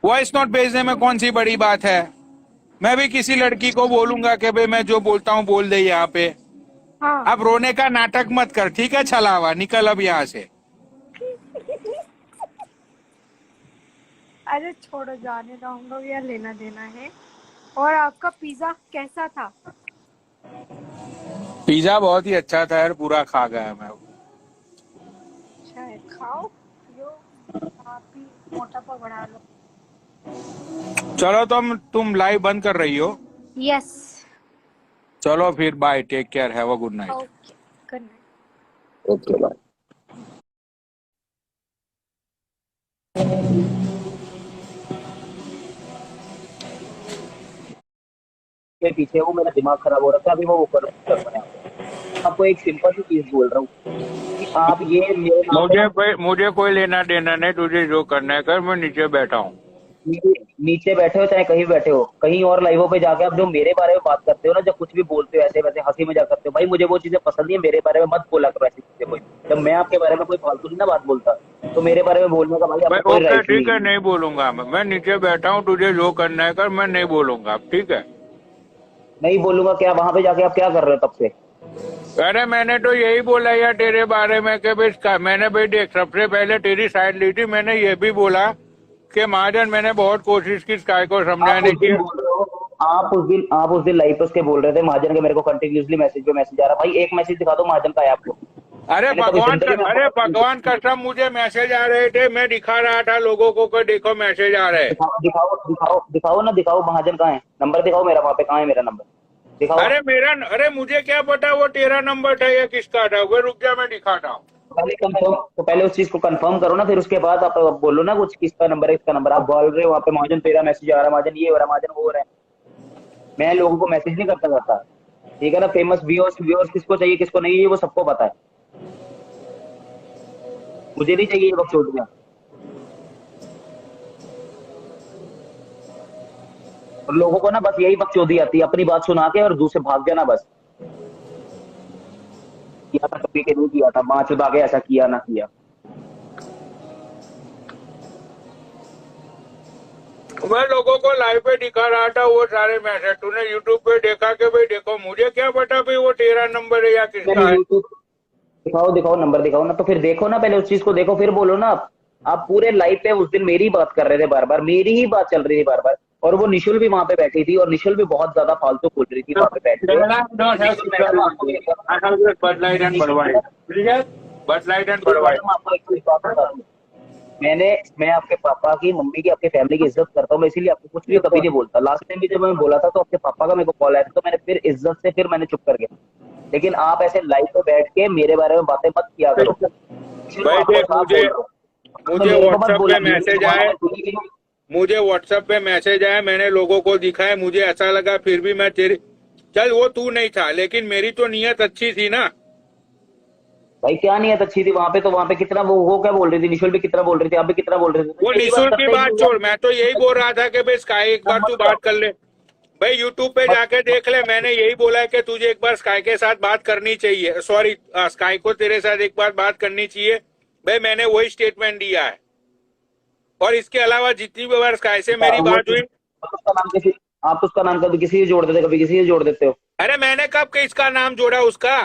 वॉइस नोट भेजने में कौन सी बड़ी बात है। मैं भी किसी लड़की को बोलूंगा कि भाई मैं जो बोलता हूँ बोल दे यहाँ पे। हाँ अब रोने का नाटक मत कर, ठीक है छलावा, निकल अब यहाँ से। अरे छोड़ो, जाने दो, हम लोग यहाँ लेना देना है। और आपका पिज्जा कैसा था? पिज्जा बहुत ही अच्छा था यार, पूरा खा गया मैं। शायद खाओ पियो, आप ही मोटापा बढ़ा लो। चलो तुम लाइव बंद कर रही हो? यस। चलो फिर bye, take care, have a good night. Okay, good night. Okay bye. के पीछे वो मेरा दिमाग खराब हो रहा था, अभी मैं वो कर रहा हूँ। आपको एक सिंपल सी चीज बोल रहा हूँ कि आप ये मेरे मुझे कोई लेना देना नहीं, तुझे जो करना है कर, मैं नीचे बैठा हूँ। नीचे बैठे हो चाहे कहीं बैठे हो, कहीं और लाइवों पे जाके आप जो मेरे बारे में बात करते हो ना, जब कुछ भी बोलते हो ऐसे वैसे हंसी मजाक करते हो, भाई मुझे वो चीजें पसंद नहीं है। मेरे बारे में मत बोला करो ऐसी चीजें कोई। जब मैं आपके बारे में कोई फालतू नहीं ना बात बोलता, तो मेरे बारे में बोलने का भाई आपको कोई राइट ठीक है, नहीं। नहीं बोलूंगा मैं नीचे बैठा हूँ, तुझे जो करना है कर, मैं नहीं बोलूंगा, ठीक है? नहीं बोलूंगा क्या? वहां पे जाके आप क्या कर रहे हो तब से? अरे मैंने तो यही बोला यार तेरे बारे में कि भाई मैंने भाई देख, सबसे पहले तेरी साइड ली थी। मैंने ये भी बोला कि महाजन मैंने बहुत कोशिश की स्काई को समझाने की। आप उस दिन लाइव पे उसके बोल रहे थे महाजन के, मेरे को कंटिन्यूअसली मैसेज पे मैसेज आ रहा। भाई एक मैसेज दिखा दो महाजन का है आपको। अरे भगवान कसम मुझे मैसेज आ रहे थे, मैं दिखा रहा था लोगों को कि देखो मैसेज आ रहे हैं। दिखाओ ना, दिखाओ महाजन कहाँ है, नंबर दिखाओ मेरा, वहाँ पे कहाँ है मेरा नंबर दिखाओ। अरे मुझे क्या पता वो तेरा नंबर था या किसका था, वो रुक जा मैं दिखाता हूँ। पहले उस चीज को कंफर्म करो ना, फिर उसके बाद आप बोलो ना कुछ किसका नंबर है किसका नंबर। आप बोल रहे हो वहाँ पे महाजन तेरा मैसेज आ रहा है, महाजन ये हो रहा है, महाजन वो हो रहा है। मैं लोगों को मैसेज नहीं करता, ठीक है ना। फेमस व्यूअर्स किसको चाहिए किसको नहीं, ये वो सबको पता है। मुझे नहीं चाहिए ये बकचोदियां। और लोगों को ना बस यही बकचोदी आती है, अपनी बात सुना के और दूसरे भाग जाना बस। किया था कभी के नहीं किया था, माँ चुदा के ऐसा किया ना किया। मैं लोगों को लाइव पे दिखा रहा था वो सारे मैसेज, तूने यूट्यूब पे देखा कि भाई देखो, मुझे क्या पता भाई वो तेरा नंबर है या किसका है। दिखाओ नंबर दिखाओ ना, तो फिर देखो ना, पहले उस चीज को देखो फिर बोलो ना। आप पूरे लाइव पे उस दिन मेरी बात कर रहे थे, बार बार मेरी ही बात चल रही थी बार बार। और वो निशुल भी वहां पे बैठी थी, और निशुल भी बहुत ज्यादा फालतू बोल रही थी वहां पे बैठ के। मैं आपके पापा की, मम्मी की, आपके फैमिली की इज्जत करता हूँ मैं, इसीलिए आपको कुछ भी कभी नहीं बोलता। लास्ट टाइम भी जब मैं बोला था तो आपके पापा का मेरे को कॉल आया था, तो मैंने फिर इज्जत से फिर मैंने चुप कर गया। लेकिन आप ऐसे लाइव पे बैठ के मेरे बारे में बातें मत किया करो। भाई देख, मुझे व्हाट्सएप पे मैसेज आए, मुझे व्हाट्सएप पे मैसेज आया, मैंने लोगों को दिखाया, मुझे ऐसा लगा फिर भी मैं तेरी, चल वो तू नहीं था लेकिन मेरी तो नीयत अच्छी थी ना। भाई क्या नियत अच्छी थी वहां पे? तो वहां पे कितना वो क्या बोल रही थी, निशुल भी कितना बोल रही थी, आप भी कितना बोल रहे थे। वो निशुल्क की बात छोड़, मैं तो यही बोल रहा था कि भाई स्काई एक बार तू बात कर ले। भाई यूट्यूब पे जाके देख ले, मैंने यही बोला है कि तुझे एक बार स्काई के साथ बात करनी चाहिए, सॉरी स्काई को तेरे साथ एक बार बात करनी चाहिए। भाई मैंने वही स्टेटमेंट दिया है। और इसके अलावा जितनी भी बार स्काई से मेरी बात हुई, आप उसका नाम कभी किसी से जोड़ देते, कभी किसी से जोड़ देते हो। अरे मैंने कब किसका नाम जोड़ा उसका?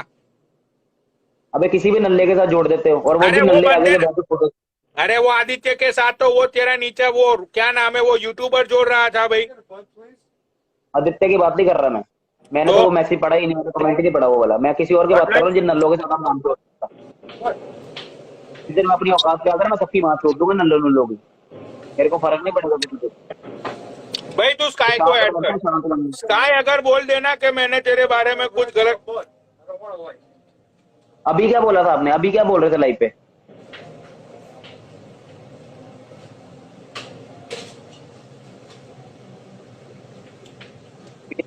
अबे किसी भी नल्ले के साथ जोड़ देते हो। और वो भी नल्ले आगे फोटो। अरे वो आदित्य के साथ तो वो तेरा नीचे वो क्या नाम है वो यूट्यूबर जोड़ रहा था भाई। आदित्य की बात नहीं कर रहा मैंने तो वो मैसेज पढ़ा ही नहीं, कमेंट नहीं पढ़ा वो वाला। मैं किसी और की बात कर रहा हूँ जिन नल्लों के साथ नाम जोड़ सकता। जिस दिन मैं अपनी औकात पे आकर मैं सबकी बात छोड़ दूंगा नल्लो की, मेरे को फर्क नहीं पड़ेगा किसी को। भाई तू स्काई को ऐड कर। स्काई अगर बोल देना कि मैंने तेरे बारे में कुछ गलत। अभी क्या बोला था आपने? अभी क्या बोल रहे थे लाइव पे?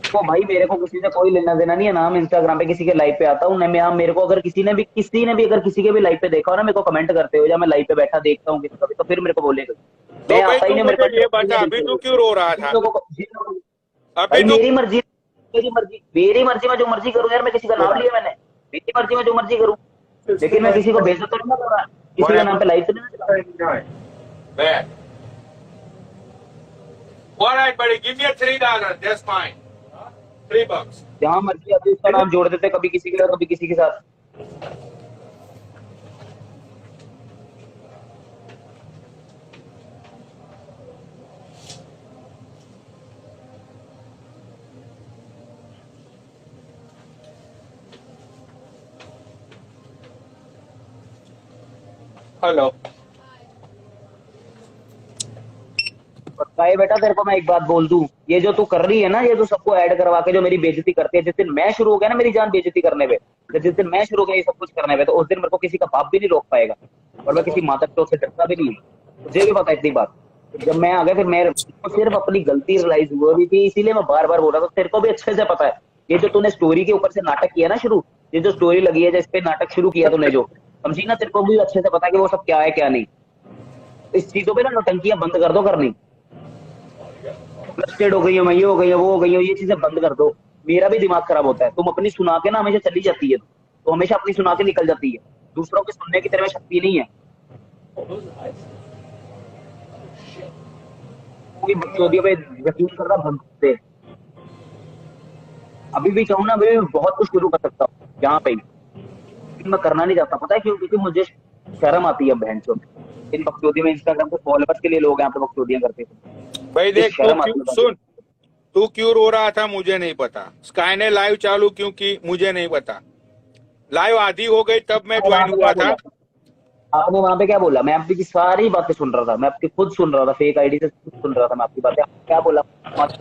तो भाई मेरे को किसी से कोई लेना देना नहीं है ना। हम इंस्टाग्राम पे किसी के लाइव पे आता हूँ ना। मैं मेरे को अगर किसी ने भी अगर किसी के भी लाइव पे देखा हो ना, मेरे को कमेंट करते हो, या मैं लाइव पे बैठा देखता हूँ किसी का भी, तो फिर मेरे को बोलेगा। तो मैं भाई आता ही तू नहीं मेरे मुझे ये को। बता, अभी तू क्यों रो रहा था? अभी भाई तू मेरी मर्जी में जो मर्जी करूँ यार। मैं किसी का नाम लिया मैंने? मेरी मर्जी में जो मर्जी करूँ, लेकिन मैं किसी को बेइज्जत तो नहीं कर रहा। किसी का नाम पे लाइव तो नहीं चला। Bad. All right, buddy. Give me a $3. That's fine. $3. जहाँ मर्जी आते उसका नाम जोड़ देते, कभी किसी के साथ कभी किसी के साथ। हेलो। बताए बेटा, तेरे को मैं एक बात बोल दूं, ये जो तू कर रही है ना, ये जो सबको ऐड करवा के जो मेरी बेइज्जती करती है, जिस दिन मैं शुरू हो गया ना मेरी जान बेइज्जती करने पे, जिस दिन मैं शुरू हो गया ये सब कुछ करने पे, तो उस दिन मेरे को किसी का बाप भी नहीं रोक पाएगा। और मैं किसी माता पिता से डरता भी नहीं। मुझे भी पता है इतनी बात। जब मैं आ गया फिर मैं सिर्फ अपनी गलती रियलाइज हुआ भी थी, इसीलिए मैं बार बार बोल रहा था। तेरे को भी अच्छे से पता है ये जो तूने स्टोरी के ऊपर से नाटक किया ना शुरू, ये जो स्टोरी लगी है जिस पे नाटक शुरू किया तूने, जो समझी ना, तेरे को भी अच्छे से पता है कि वो सब क्या है क्या नहीं। इस चीजों पे ना नौटंकियां बंद कर दो करनी। फ्रस्ट्रेट हो गई हो, मैं ये हो गई है, वो हो गई हो, ये चीजें बंद कर दो। मेरा भी दिमाग खराब होता है। तुम अपनी सुना के ना हमेशा चली जाती है, तो हमेशा अपनी सुना के निकल जाती है। दूसरों के सुनने की तेरे में शक्ति नहीं है। कोई बकचोदियों पे यकीन करना बंद कर दे। अभी भी चाहूँ ना, अभी भी बहुत कुछ शुरू कर सकता हूँ यहाँ पे ही, लेकिन मैं करना नहीं चाहता। पता है क्यों? क्योंकि मुझे शर्म आती है बहनचोद इन बकचोदी में। इंस्टाग्राम पे फॉलोअर्स के लिए लोग यहाँ पे बकचोदियां करते हैं। भाई देख, शर्म आती है। सुन, तू क्यों रो रहा था मुझे नहीं पता। स्काई ने लाइव चालू क्यों की मुझे नहीं पता। लाइव आधी हो गई तब मैं ज्वाइन हुआ था। आपने वहां पे क्या बोला? मैं आपकी सारी बातें सुन रहा था। मैं आपकी खुद सुन रहा था, फेक आईडी से सुन रहा था मैं आपकी बातें। आपने क्या बोला? बात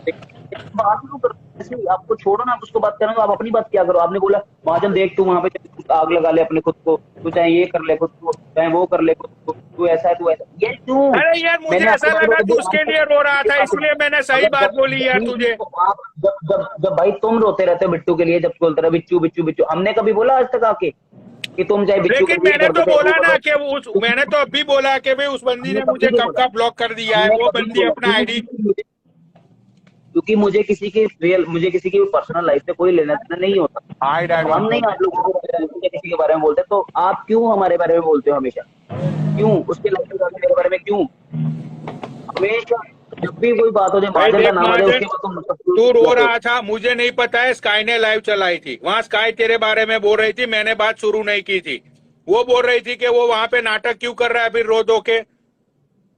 क्यों करते? आपको छोड़ो ना, आप उसको बात करें तो आप अपनी बात क्या करो। आपने बोला महाजन देख तू वहां पे आग लगा ले अपने खुद को, तू चाहे ये कर ले खुद को, चाहे वो कर ले खुद को, तू ऐसा है तू ऐसा। ये क्यों? अरे यार मुझे ऐसा लगा तू उसके लिए रो रहा था, इसलिए मैंने सही बात बोली यार तुझे। आप जब भाई तुम रोते रहते हो बिट्टू के लिए, जब बोलते रहे बिच्चू बिच्चू बिच्चू, हमने कभी बोला आज तक आके कि तुम चाहे बिच्चू लेकिन मैंने तो बोला ना कि मैंने तो अभी बोला कि भाई उस बंदी ने मुझे कब का ब्लॉक कर दिया है। वो बंदी अपना आईडी, क्योंकि मुझे किसी की पर्सनल लाइफ से कोई लेना देना नहीं होता। हम नहीं आप लोगों को किसी के बारे में बोलते, तो आप क्यों हमारे बारे में बोलते हो हमेशा? क्यों उसके लाइफ के बारे में क्यों हमेशा? जब भी कोई बात हो जाए, महाजन का नाम आ जाए, उसके बाद तू रो रहा था। मुझे नहीं पता है, स्काई ने लाइव चलाई थी वहां। स्काई तेरे बारे में बोल रही थी, मैंने बात शुरू नहीं की थी। वो बोल रही थी कि वो वहां पे नाटक क्यों कर रहा है फिर रो धो के।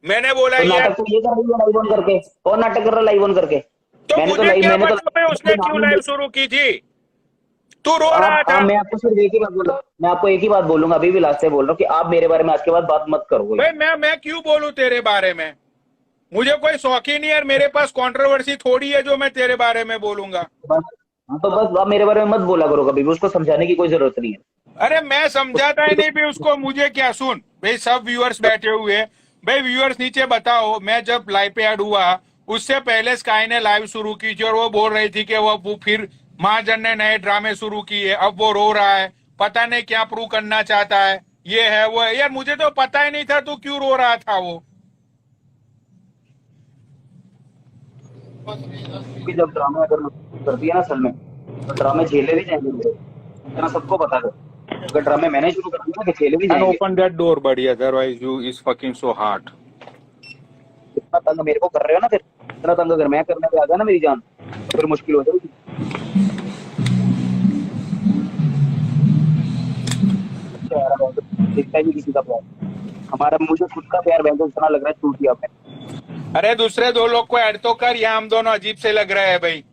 मैंने बोला तो यार नाटक तो ये कर रही है लाइव ऑन करके, और नाटक कर रहा लाइव ऑन करके। तो मुझे क्या मतलब है उसने क्यों लाइव शुरू की थी? तू रो रहा था। मैं आपको सिर्फ एक ही बात बोलूंगा, मैं आपको एक ही बात बोलूंगा, अभी भी लास्ट से बोल रहा हूँ कि आप मेरे बारे में आज के बाद बात मत करो। भाई मैं क्यों बोलूं तेरे बारे में? मुझे कोई शौकीन नहीं है, मेरे पास कंट्रोवर्सी थोड़ी है जो मैं तेरे बारे में बोलूंगा। तो बस आप मेरे बारे में मत बोला करो कभी भी, उसको समझाने की कोई जरूरत नहीं है। अरे मैं समझाता ही नहीं भी उसको, मुझे क्या। सुन भाई, सब व्यूअर्स बैठे हुए हैं भाई। व्यूअर्स नीचे बताओ, मैं जब लाइव पे ऐड हुआ उससे पहले स्काई ने लाइव शुरू की थी और वो बोल रही थी कि वो फिर महाजन ने नए ड्रामे शुरू किए। अब वो रो रहा है, पता नहीं क्या प्रूव करना चाहता है, ये है वो है। यार मुझे तो पता ही नहीं था तू क्यों रो रहा था। वो जब ड्रामे अगर कर दिया ना असल में, तो ड्रामे झेले भी जाएंगे मेरे, इतना सबको पता है। अगर ड्रामे मैंने शुरू कर दिया कि झेले भी जाएंगे। Open that door buddy, otherwise you is fucking so hard. इतना तंग मेरे को कर रहे हो ना, फिर इतना तंग अगर मैं करने पे आ गया ना मेरी जान, तो फिर मुश्किल हो जाएगी। दिखता ही नहीं किसी का प्यार। हमारा मुझे खुद का प्यार बैंक इतना लग रहा है टूट गया। अरे दूसरे दो लोग को ऐड तो कर, या हम दोनों अजीब से लग रहे हैं भाई।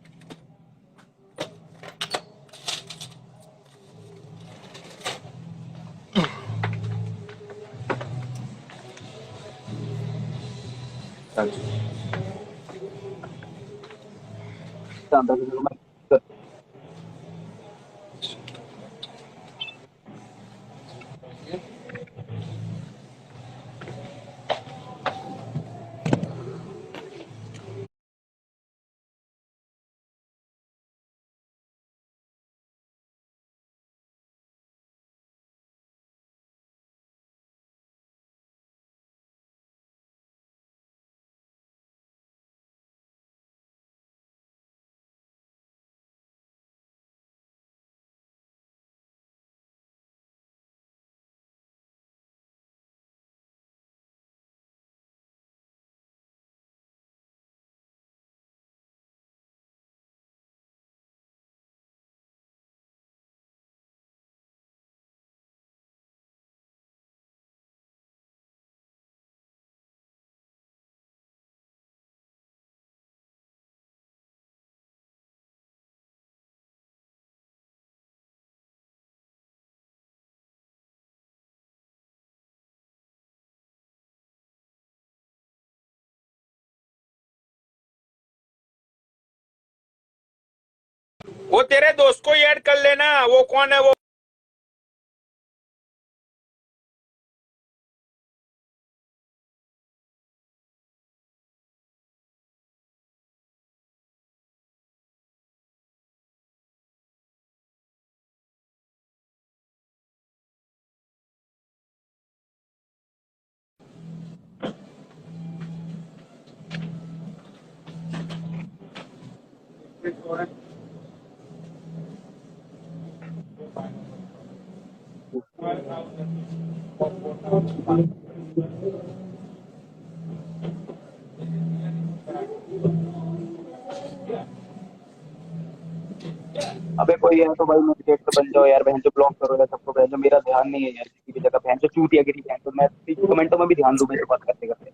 जानता किसी को मैं। वो तेरे दोस्त को ही ऐड कर लेना, वो कौन है वो? अबे कोई है तो भाई मेरे गेट पे बन जाओ यार, बहन जो ब्लॉक करो यार सबको, बहन जो मेरा ध्यान नहीं है यार किसी की जगह, बहन जो चूतिया गिरी बहन तो मैं कमेंटों में भी ध्यान दूं मेरे बात करते करते।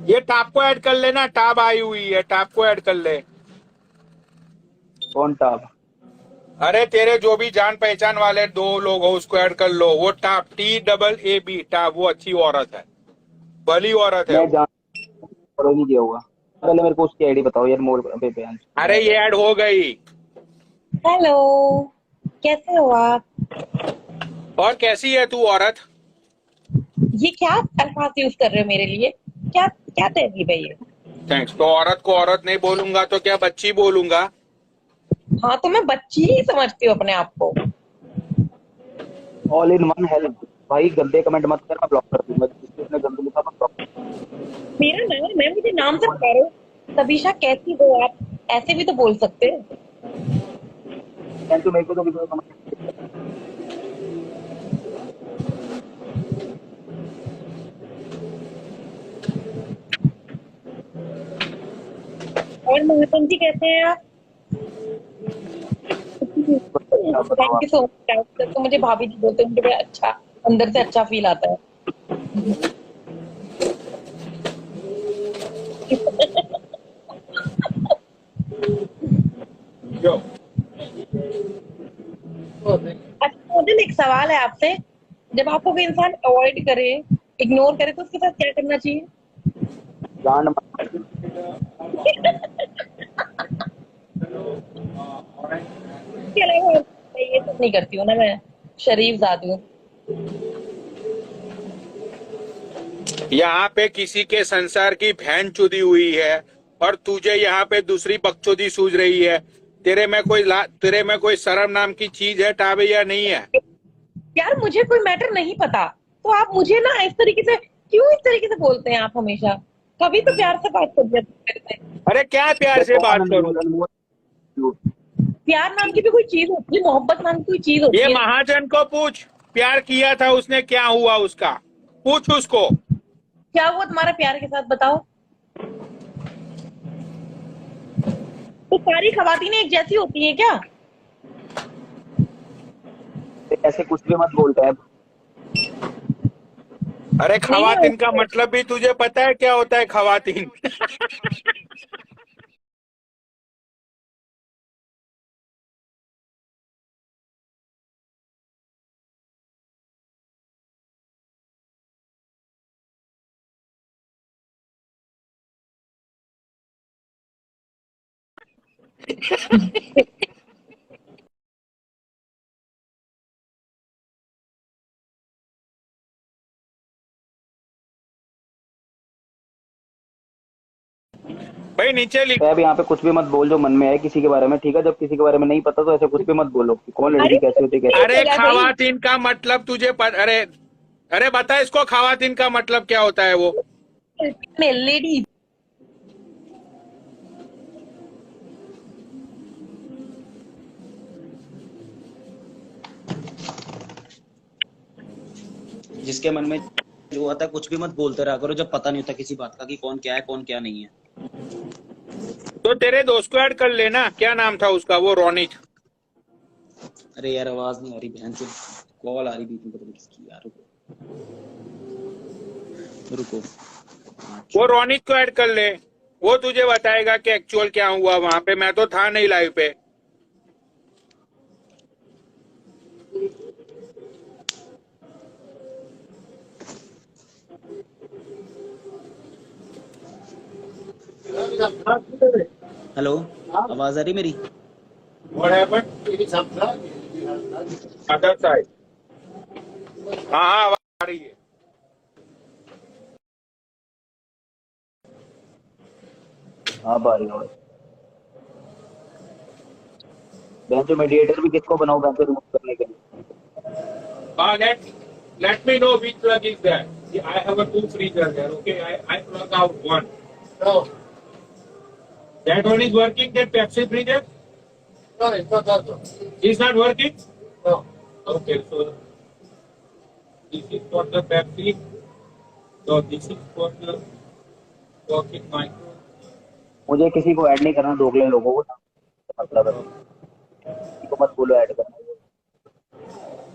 ये टाप को ऐड कर लेना, टाप आई हुई है, टाप को ऐड कर ले। कौन टाप? अरे तेरे जो भी जान पहचान वाले 2 लोग हो उसको ऐड कर लो। वो टाप TAAB टाप, वो अच्छी औरत है, भली औरत है मैं वो। जान फॉलो नहीं किया होगा, पहले मेरे को उसकी आईडी बताओ यार मोल। अबे बहन अरे ये ऐड हो गई। हेलो, कैसे हो आप? और कैसी है तू औरत? ये क्या अल्फाज यूज कर रहे हो मेरे लिए? क्या क्या तहजीब है ये? थैंक्स। तो औरत को औरत नहीं बोलूंगा तो क्या बच्ची बोलूंगा? हाँ तो मैं बच्ची ही समझती हूँ अपने आप को। All in one help. भाई गंदे कमेंट मत कर, मैं ब्लॉक कर दूंगा जिसने अपने गंदे लिखा मैं ब्लॉक। मेरा नाम है, मुझे नाम से पुकारो। तबीशा कैसी हो आप? ऐसे भी तो बोल सकते हो। तो मेरे को तो किसी को समझ और महात्म जी कैसे हैं आप? Thank you so much. तो मुझे भाभी जी बोलते हैं, मुझे बड़ा अच्छा अंदर से अच्छा फील आता है। अच्छा मुझे एक सवाल है आपसे, जब आपको कोई इंसान अवॉइड करे, इग्नोर करे, तो उसके साथ क्या करना चाहिए? जान इसके अलावा मैं ये सब नहीं करती हूँ ना, मैं शरीफ जाती हूँ। यहाँ पे किसी के संसार की भैन चुदी हुई है और तुझे यहाँ पे दूसरी बकचोदी सूझ रही है। तेरे में कोई शर्म नाम की चीज है टाबे या नहीं है? यार मुझे कोई मैटर नहीं पता, तो आप मुझे ना इस तरीके से क्यों बोलते हैं आप हमेशा? कभी तो प्यार से बात कर दिया मेरे से। अरे क्या प्यार से बात करूं? प्यार नाम की भी कोई चीज होती है, मोहब्बत नाम की कोई चीज होती ये है। महाजन को पूछ, प्यार किया था उसने, क्या हुआ उसका? पूछ उसको। क्या हुआ तुम्हारा प्यार के साथ, बताओ। तो सारी खवातीनें एक जैसी होती है क्या? ऐसे कुछ भी मत बोलते हैं। अरे खवातीन का मतलब भी तुझे पता है क्या होता है खवातीन? भाई नीचे लिख। तो अब यहाँ पे कुछ भी मत बोल जो मन में है किसी के बारे में, ठीक है? जब किसी के बारे में नहीं पता तो ऐसे कुछ भी मत बोलो कि कौन लड़की अरे कैसी होती है, कैसे। अरे खवातीन का मतलब तुझे अरे अरे बता इसको खवातीन का मतलब क्या होता है वो? लेडी। जिसके मन में जो आता है कुछ भी मत बोलते रहा करो जब पता नहीं होता किसी बात का कि कौन क्या है कौन क्या नहीं है। तो तेरे दोस्त को ऐड कर लेना, क्या नाम था उसका, वो रोनित। अरे यार आवाज नहीं आ रही, बहन से कॉल आ रही बीच में, पता नहीं किसकी यार। रुको वो रोनित को ऐड कर ले, वो तुझे बताएगा कि एक्चुअल क्या हुआ वहां पे। मैं तो था नहीं लाइव पे। हेलो, आवाज आ रही मेरी? What happened? Other side. हाँ हाँ आवाज आ रही है। हाँ बारी और बहन जो मीडिएटर भी किसको बनाओ बहन को रिमूव करने के लिए। Let me know which plug is that. I have a 2 freezer there. Okay, I plug out one. No. That one is working. That Pepsi freezer? No, it's not that one. It's not working? No. Okay, so this is for the Pepsi. So this is for the working micro. मुझे किसी को ऐड नहीं करना, दोगले लोगों को मतलब है, किसी को मत बोलो ऐड करना।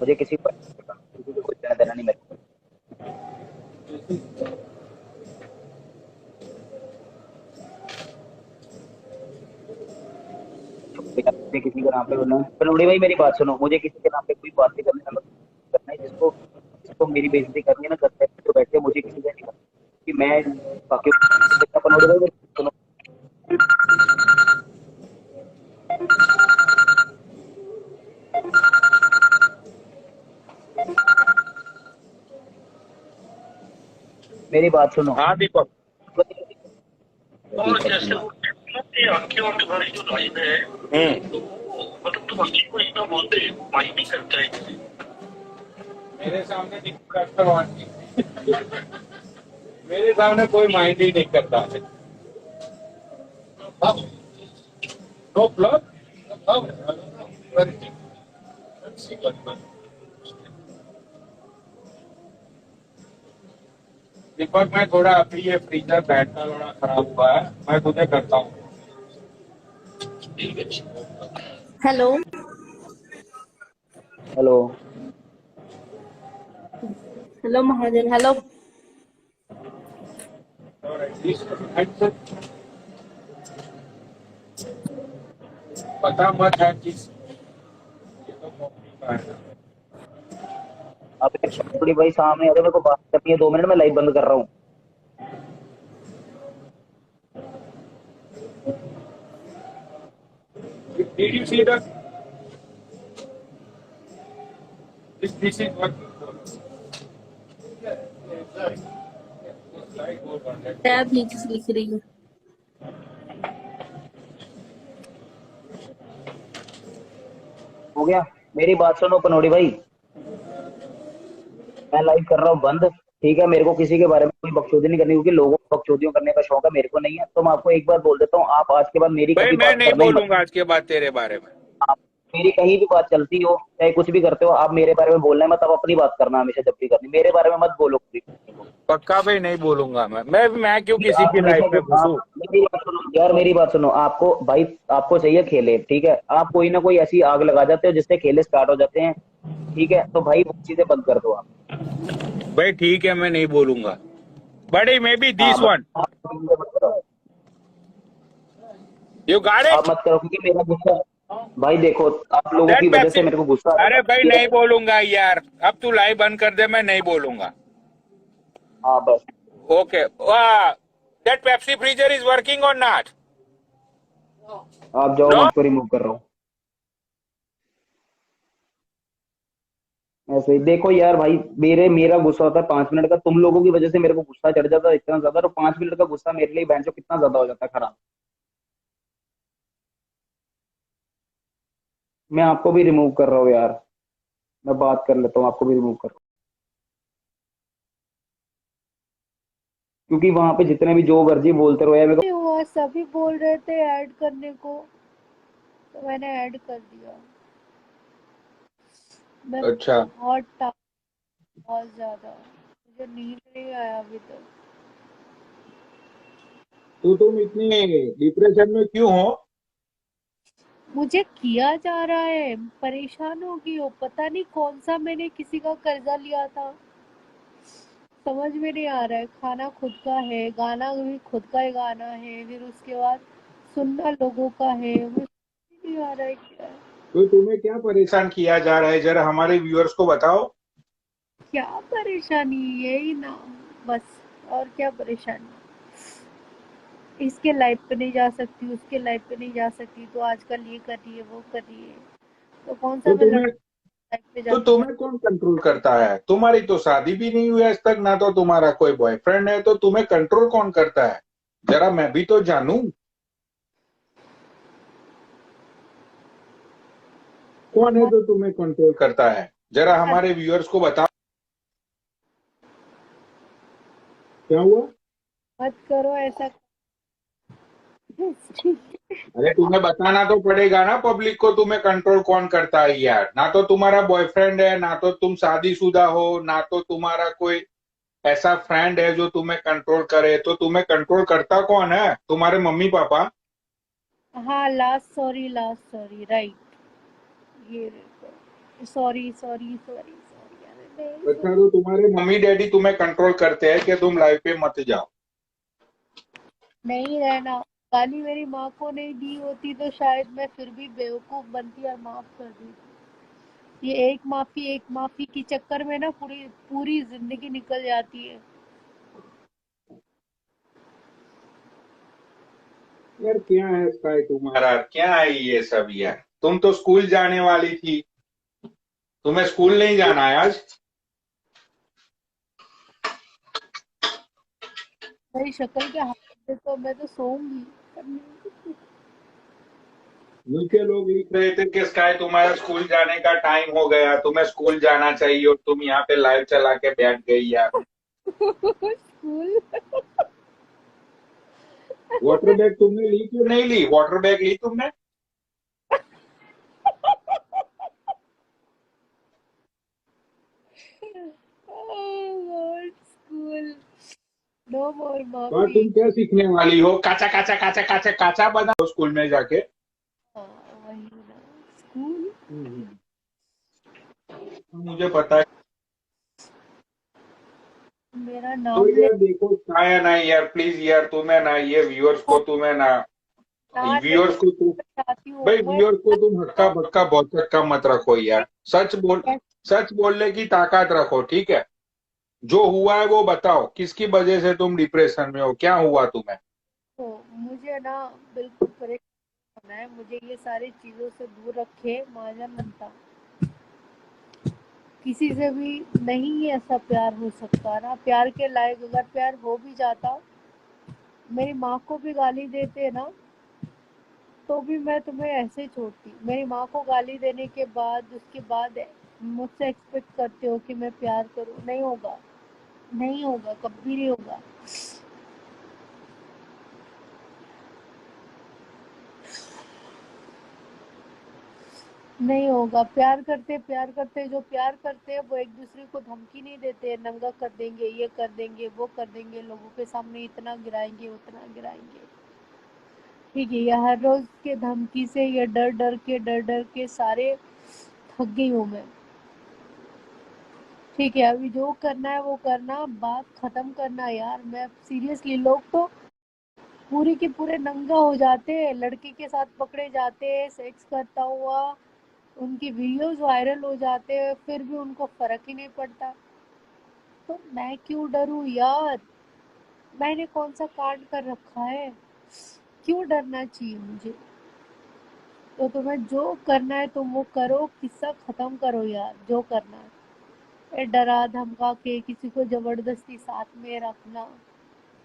मुझे किसी को कोई देना देना नहीं मेरे को। मुझे किसी के नाम पे बोलना है। पनौड़ी भाई मेरी बात सुनो, मुझे किसी के नाम पे कोई बात नहीं करना है। जिसको मेरी बेइज्जती करनी है ना करते हैं तो बैठे, मुझे किसी से नहीं करना कि मैं बाकी। पनौड़ी भाई सुनो, मेरी बात सुनो। हाँ दीपक। और जैसे वो आपके और तुम्हारी जो लाइन है तो मतलब तुम अच्छी को इतना बोलते माइंड नहीं करता है। मेरे सामने मेरे सामने कोई माइंड ही नहीं करता है। No plug. दीपक मैं थोड़ा अभी ये फ्रीजर बैटरी थोड़ा खराब हुआ है, मैं तुझे करता हूँ। हेलो हेलो हेलो महाजन, हेलो। पता मत है किस ये तो मम्मी का है। आप पनौड़ी भाई सामने आ जाओ, मेरे को बात करनी है 2 मिनट में, लाइव बंद कर रहा हूँ। Did you see that? This is working for us. Tab नीचे से लिख रही हूँ। हो गया? मेरी बात सुनो पनौड़ी भाई, मैं लाइव कर रहा हूँ बंद, ठीक है? मेरे को किसी के बारे में कोई बकचोदी नहीं करनी, क्योंकि लोगों को बकचोदियों करने का शौक है, मेरे को नहीं है। तो मैं आपको एक बार बोल देता हूँ, आप आज के बाद मेरी भाई कभी मैं बात नहीं करना ही मत। बोलूंगा आज के बाद तेरे बारे में। आप मेरी कहीं भी बात चलती हो चाहे कुछ भी करते हो, आप मेरे बारे में बोलना है मत, आप अपनी बात करना हमेशा जब भी करनी, मेरे बारे में मत बोलो। पक्का भाई नहीं बोलूंगा मैं क्यों किसी की लाइफ में घुसूं? मेरी बात सुनो यार, मेरी बात सुनो। आपको भाई आपको चाहिए खेले, ठीक है? आप कोई ना कोई ऐसी आग लगा जाते हो जिससे खेले स्टार्ट हो जाते हैं, ठीक है? तो भाई वो चीजें बंद कर दो आप। भाई ठीक है, मैं नहीं बोलूंगा, बट मे बी हाँ दिस वन यू गॉट आप इट। मत करो क्योंकि मेरा गुस्सा, भाई देखो आप लोगों की दैट वजह पेप्सी, से मेरे को गुस्सा आ अरे रहा भाई है। नहीं बोलूंगा यार, अब तू लाइव बंद कर दे, मैं नहीं बोलूंगा। हाँ बस okay, that Pepsi freezer is working और नॉट? आप जाओ, नो, मैं उसको रिमूव कर रहा हूँ। ऐसे ही देखो यार भाई, मेरा गुस्सा होता है 5 मिनट का, तुम लोगों की वजह से मेरे को गुस्सा चढ़ जाता है इतना ज्यादा, तो 5 मिनट का गुस्सा मेरे लिए बहन चो कितना ज्यादा हो जाता है खराब। मैं आपको भी रिमूव कर रहा हूँ यार, मैं बात कर लेता हूँ, आपको भी रिमूव कर रहा हूँ, क्योंकि वहां पे जितने भी जो मर्जी बोलते रहो यार मेरे को। हुआ, सभी बोल रहे थे ऐड करने को, तो मैंने ऐड कर दिया। मैं अच्छा बहुत बहुत ज्यादा, मुझे नींद नहीं आया अभी तक। तो तुम इतनी डिप्रेशन में क्यों हो? मुझे किया जा रहा है, परेशान हो गई हो, पता नहीं कौन सा मैंने किसी का कर्जा लिया था, समझ में नहीं आ रहा है। खाना खुद का है, गाना भी खुद का ही गाना है, फिर उसके बाद सुनना लोगों का है, मुझे समझ नहीं आ रहा है क्या है। तो तुम्हें क्या परेशान किया जा रहा है, जरा हमारे व्यूअर्स को बताओ। क्या परेशानी, यही ना बस, और क्या परेशानी। इसके लाइफ पे नहीं जा सकती, उसके लाइफ पे नहीं जा सकती, तो आजकल ये कर रही है, वो कर रही है, तो कौन सा तो मैं तुम्हें लाइफ पे तो जाती हूँ। तुम्हें कौन कंट्रोल करता है? तुम्हारी तो शादी भी नहीं हुई आज तक, ना तो तुम्हारा कोई बॉयफ्रेंड है, तो तुम्हें कंट्रोल कौन करता है? जरा मैं भी तो जानूं, कौन है जो तुम्हें कंट्रोल करता है? जरा हमारे व्यूअर्स को बताओ, क्या हुआ? मत करो ऐसा। अरे तुम्हें बताना तो पड़ेगा ना पब्लिक को, तुम्हें कंट्रोल कौन करता है यार। ना तो तुम्हारा बॉयफ्रेंड है, ना तो तुम शादीशुदा हो, ना तो तुम्हारा कोई ऐसा फ्रेंड है जो तुम्हें कंट्रोल करे। तो तुम्हें कंट्रोल करता कौन है? तुम्हारे मम्मी पापा? हाँ, लास्ट सॉरी राइट, ये सॉरी सॉरी सॉरी सॉरी, अरे नहीं अच्छा, तो तुम्हारे मम्मी डैडी तुम्हें कंट्रोल करते हैं कि तुम लाइफ पे मत जाओ? नहीं रहना। गाली मेरी माँ को नहीं दी होती तो शायद मैं फिर भी बेवकूफ बनती और माफ कर देती। ये एक माफी के चक्कर में ना पूरी पूरी जिंदगी निकल जाती है। यार क्या है स्काई, तुम्हारा क्या है ये सब यार? तुम तो स्कूल जाने वाली थी, तुम्हें स्कूल नहीं जाना है आज? मेरी शक्ल के हाथ से तो मैं तो सोऊंगी, पर नहीं। नीचे लोग लिख रहे थे कि स्काई तुम्हारा स्कूल जाने का टाइम हो गया, तुम्हें स्कूल जाना चाहिए, और तुम यहाँ पे लाइव चला के बैठ गई यार। स्कूल वाटर बैग तुमने ली क्यों नहीं ली? वाटर बैग ली तुमने? स्कूल, नो मोर और माफी। तुम क्या सीखने वाली हो? काचा काचा काचा काचा काचा बना स्कूल में जाके। हाँ, वही ना, स्कूल। मुझे पता है। मेरा तो नाम ले यार देखो छाया ना यार, प्लीज यार, तुम्हें ना ये व्यूअर्स को, तुम्हें ना ना व्यूअर्स को तुम, चाहती हूँ भाई मैं। व्यूअर्स को तुम हक्का बक्का भौचक्का मत रखो यार। सच बोलने की ताकत रखो, ठीक है? जो हुआ है वो बताओ, किसकी वजह से तुम डिप्रेशन में हो, क्या हुआ तुम्हें? तो मुझे ना बिल्कुल परेशान होना है, मुझे ये सारी चीजों से दूर रखे महाजन बनता। किसी से भी नहीं ऐसा प्यार हो सकता ना, प्यार के लायक अगर प्यार हो भी जाता, मेरी माँ को भी गाली देते ना, तो भी मैं तुम्हें ऐसे छोड़ती। मेरी माँ को गाली देने के बाद उसके बाद मुझसे एक्सपेक्ट करते हो कि मैं प्यार करूँ? नहीं होगा, नहीं होगा, कभी नहीं होगा। नहीं होगा। प्यार करते जो प्यार करते हैं वो एक दूसरे को धमकी नहीं देते, नंगा कर देंगे, ये कर देंगे, वो कर देंगे, लोगों के सामने इतना गिराएंगे, उतना गिराएंगे। ठीक है, ये हर रोज के धमकी से, ये डर डर के सारे थक गई हूँ मैं। ठीक है, अभी जो करना है वो करना, बात खत्म करना यार। मैं सीरियसली, लोग तो पूरे के पूरे नंगा हो जाते हैं, लड़के के साथ पकड़े जाते हैं सेक्स करता हुआ, उनकी वीडियोस वायरल हो जाते हैं, फिर भी उनको फर्क ही नहीं पड़ता। तो मैं क्यों डरूं यार? मैंने कौन सा कांड कर रखा है? क्यों डरना चाहिए मुझे? तो तुम्हें जो करना है तुम वो करो, किस्सा खत्म करो यार, जो करना है। ये डरा धमका के किसी को जबरदस्ती साथ में रखना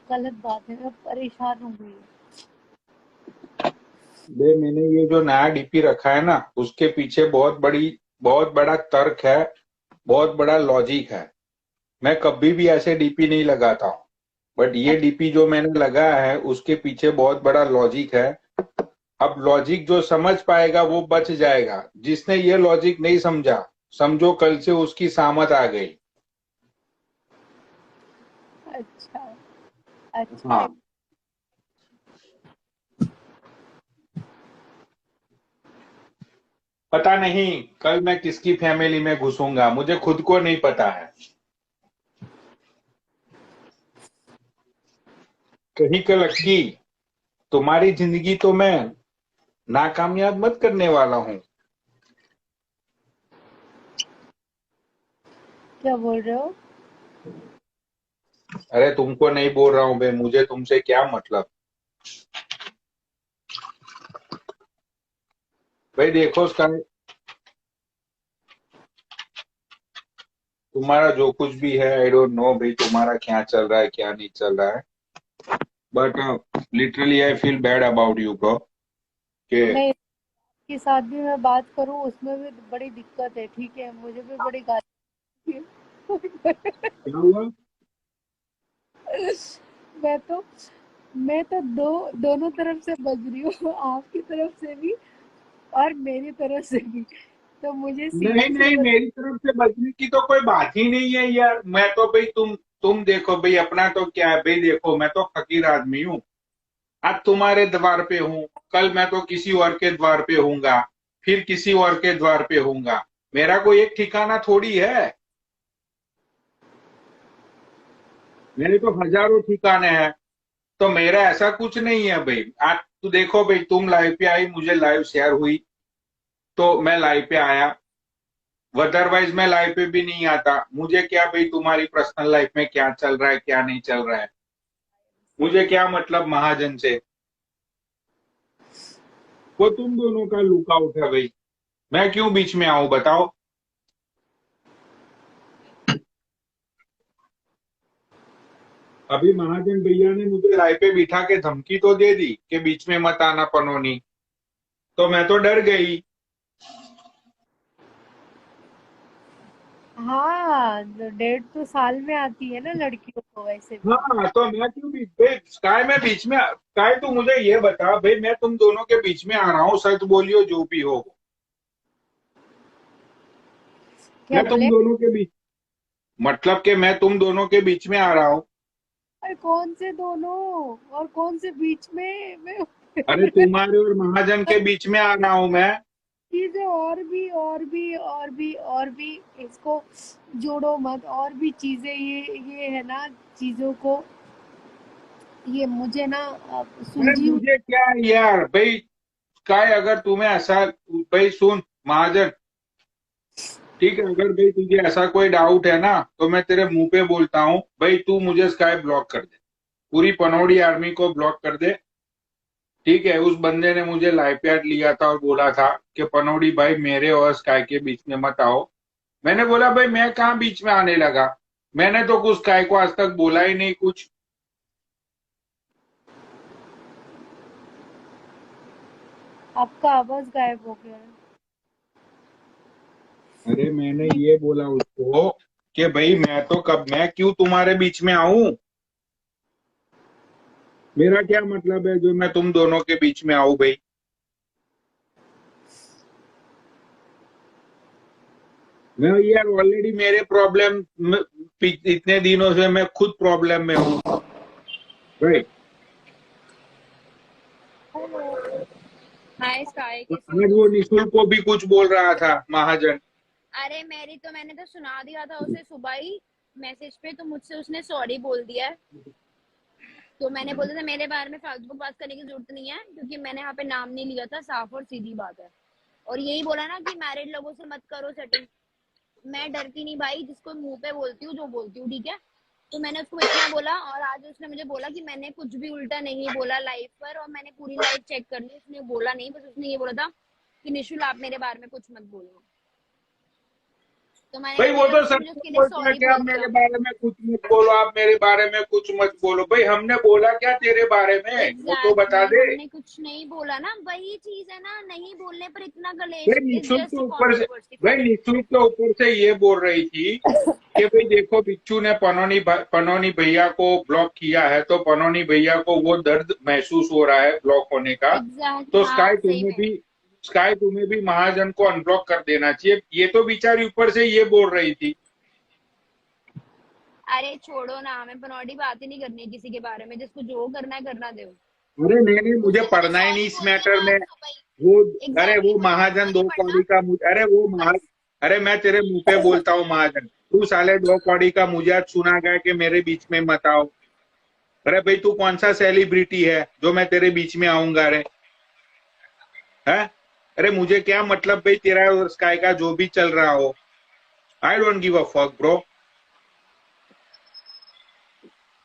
गलत बात है। मैं परेशान हो गई। बे मैंने ये जो नया डीपी रखा है ना, उसके पीछे बहुत बड़ा तर्क है, बहुत बड़ा लॉजिक है। मैं कभी भी ऐसे डीपी नहीं लगाता हूँ, बट ये डीपी जो मैंने लगाया है उसके पीछे बहुत बड़ा लॉजिक है। अब लॉजिक जो समझ पाएगा वो बच जाएगा, जिसने ये लॉजिक नहीं समझा, समझो कल से उसकी सामत आ गई। अच्छा अच्छा। हाँ, पता नहीं कल मैं किसकी फैमिली में घुसूंगा, मुझे खुद को नहीं पता है। कहीं का लक्की, तुम्हारी जिंदगी तो मैं नाकामयाब मत करने वाला हूँ। क्या बोल रहे हो? अरे तुमको नहीं बोल रहा हूँ बे, मुझे तुमसे क्या मतलब। भाई देखो उसका, तुम्हारा जो कुछ भी है आई डोंट नो भाई, तुम्हारा क्या चल रहा है क्या नहीं चल रहा है, but literally I feel bad about you bro के। नहीं, के साथ भी मैं बात करूं उसमें भी बड़ी दिक्कत है, ठीक है? मुझे भी बड़ी गाली क्या हुआ? मैं तो मैं तो दोनों तरफ से बज रही हूँ, आपकी तरफ से भी और मेरी तरफ से भी। तो मुझे नहीं सीरियसली नहीं, मेरी तरफ से बचने की तो कोई बात ही नहीं है यार। मैं तो भाई तुम देखो भाई, अपना तो क्या है भाई, देखो मैं तो फकीर आदमी हूँ। आज तुम्हारे द्वार पे हूँ, कल मैं तो किसी और के द्वार पे होऊंगा, फिर किसी और के द्वार पे होऊंगा। मेरा कोई एक ठिकाना थोड़ी है, मेरे तो हजारों ठिकाने हैं। तो मेरा ऐसा कुछ नहीं है भाई। आज तू देखो भाई, तुम लाइव पे आई, मुझे लाइव शेयर हुई तो मैं लाइव पे आया, अदरवाइज मैं लाइव पे भी नहीं आता। मुझे क्या भाई तुम्हारी पर्सनल लाइफ में क्या चल रहा है क्या नहीं चल रहा है, मुझे क्या मतलब महाजन से। वो तुम दोनों का लुकआउट है भाई, मैं क्यों बीच में आऊं बताओ। अभी महाजन भैया ने मुझे लाइव पे बिठा के धमकी तो दे दी कि बीच में मत आना पनोनी, तो मैं तो डर गई। हाँ, डेट तो साल में आती है ना लड़कियों को वैसे भी। हाँ, तो मैं क्यों बीच भाई, स्काई में बीच में, स्काई तू मुझे ये बता भाई, मैं तुम दोनों के बीच में आ रहा हूँ, सच बोलियो जो भी हो। क्या मैं तुम बोले? दोनों के बीच, मतलब कि मैं तुम दोनों के बीच में आ रहा हूँ। अरे कौन से दोनों और कौन से बीच में? मैं अरे तुम्हारे और महाजन के बीच में आ रहा हूँ मैं। चीजें और भी इसको जोड़ो मत, और भी चीजें, ये है ना, चीजों को, ये मुझे ना अरे सुलझी हुई। मुझे क्या है यार भाई, स्काई अगर तुम्हें ऐसा, भाई सुन महाजन, ठीक है, अगर भाई तुझे ऐसा कोई डाउट है ना तो मैं तेरे मुंह पे बोलता हूँ भाई, तू मुझे स्काई ब्लॉक कर दे, पूरी पनौड़ी आर्मी को ब्लॉक कर दे। ठीक है, उस बंदे ने मुझे लाइव पे लिया था और बोला था कि पनौड़ी भाई मेरे और स्काई के बीच में मत आओ। मैंने बोला भाई मैं कहाँ बीच में आने लगा, मैंने तो कुछ स्काई को आज तक बोला ही नहीं कुछ। आपका आवाज गायब हो गया है। अरे मैंने ये बोला उसको कि भाई मैं क्यों तुम्हारे बीच में आऊं, मेरा क्या मतलब है जो मैं तुम दोनों के बीच में आऊं भाई। मैं यार ऑलरेडी मेरे प्रॉब्लम, इतने दिनों से मैं खुद प्रॉब्लम में हूँ भाई। हाय स्काई, कैसे आज हो? वो निशुल्क को भी कुछ बोल रहा था महाजन। अरे मैंने तो सुना दिया था उसे सुबह ही मैसेज पे, तो मुझसे उसने सॉरी बोल दिया है। तो मैंने बोला था मेरे बारे में फालतू बात करने की जरूरत नहीं है, क्योंकि मैंने यहाँ पे नाम नहीं लिया था, साफ और सीधी बात है। और यही बोला ना कि मैरिड लोगों से मत करो सेटिंग। मैं डरती नहीं भाई, जिसको मुंह पे बोलती हूँ जो बोलती हूँ, ठीक है। तो मैंने उसको इतना बोला, और आज उसने मुझे बोला कि मैंने कुछ भी उल्टा नहीं बोला लाइव पर, और मैंने पूरी लाइव चेक कर ली, उसने बोला नहीं, बस उसने ये बोला था कि निशुल आप मेरे बारे में कुछ मत बोलो। तो मैंने भाई वो तो सब उसके लिए बोलता है सॉरी कि आप बोल मेरे दिया। बारे में कुछ मत बोलो, आप मेरे बारे में कुछ मत बोलो। भाई हमने बोला क्या तेरे बारे में, वो तो बता दे। हमने कुछ नहीं बोला ना, वही चीज है ना, नहीं बोलने पर इतना कलेश। भाई निशुल्क के ऊपर से, भाई निशुल्क के ऊपर से ये बोल रही थी कि भाई देखो बिच्छू ने पनौनी भैया को ब्लॉक किया है, तो पनौनी भैया को वो दर्द महसूस हो रहा है ब्लॉक होने का। तो स्काई तुम्हें भी महाजन को अनब्लॉक कर देना चाहिए। ये तो बेचारी ऊपर से ये बोल रही थी। अरे छोड़ो ना, हमें पनौटी बात ही नहीं करनी है किसी के बारे में, जिसको जो करना है करना दो। अरे नहीं, मुझे पढ़ना ही नहीं इस मैटर में। वो अरे वो महाजन 2 कौड़ी का अरे मैं तेरे मुंह पे बोलता हूँ महाजन, तू साले 2 कौड़ी का मुझे आज सुना गया कि मेरे बीच में मत आओ। अरे भाई तू कौन सा सेलिब्रिटी है जो मैं तेरे बीच में आऊंगा? रे है? अरे मुझे क्या मतलब भाई तेरा और स्काई का जो भी चल रहा हो। I don't give a fuck bro.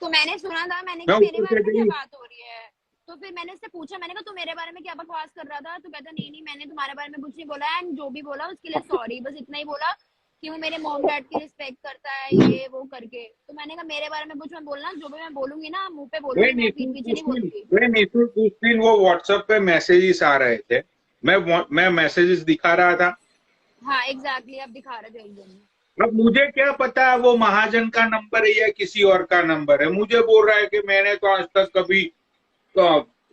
तो मैंने सुना था, मैंने कहा मेरे बारे में क्या बात हो रही है। तो फिर मैंने उससे पूछा, मैंने कहा तू मेरे बारे में क्या बकवास कर रहा था। तो कहता नहीं मैंने तुम्हारे बारे में कुछ नहीं बोला, एंड जो भी बोला उसके लिए सॉरी, बस इतना ही बोला कि वो मेरे मॉम डैड की रिस्पेक्ट करता है, ये वो करके। तो मैंने कहा मेरे बारे में कुछ मत बोलना, जो भी मैं बोलूंगी ना मुंह पे बोलूंगी, मैं पीछे नहीं बोलूंगी। उस दिन वो व्हाट्सएप पे मैसेजेस आ रहे थे, मैं मैसेजेस दिखा रहा था। हाँ एग्जैक्टली, आप दिखा रहे थे एकदम। अब मुझे क्या पता है वो महाजन का नंबर है या किसी और का नंबर है। मुझे बोल रहा है कि मैंने तो आज तक कभी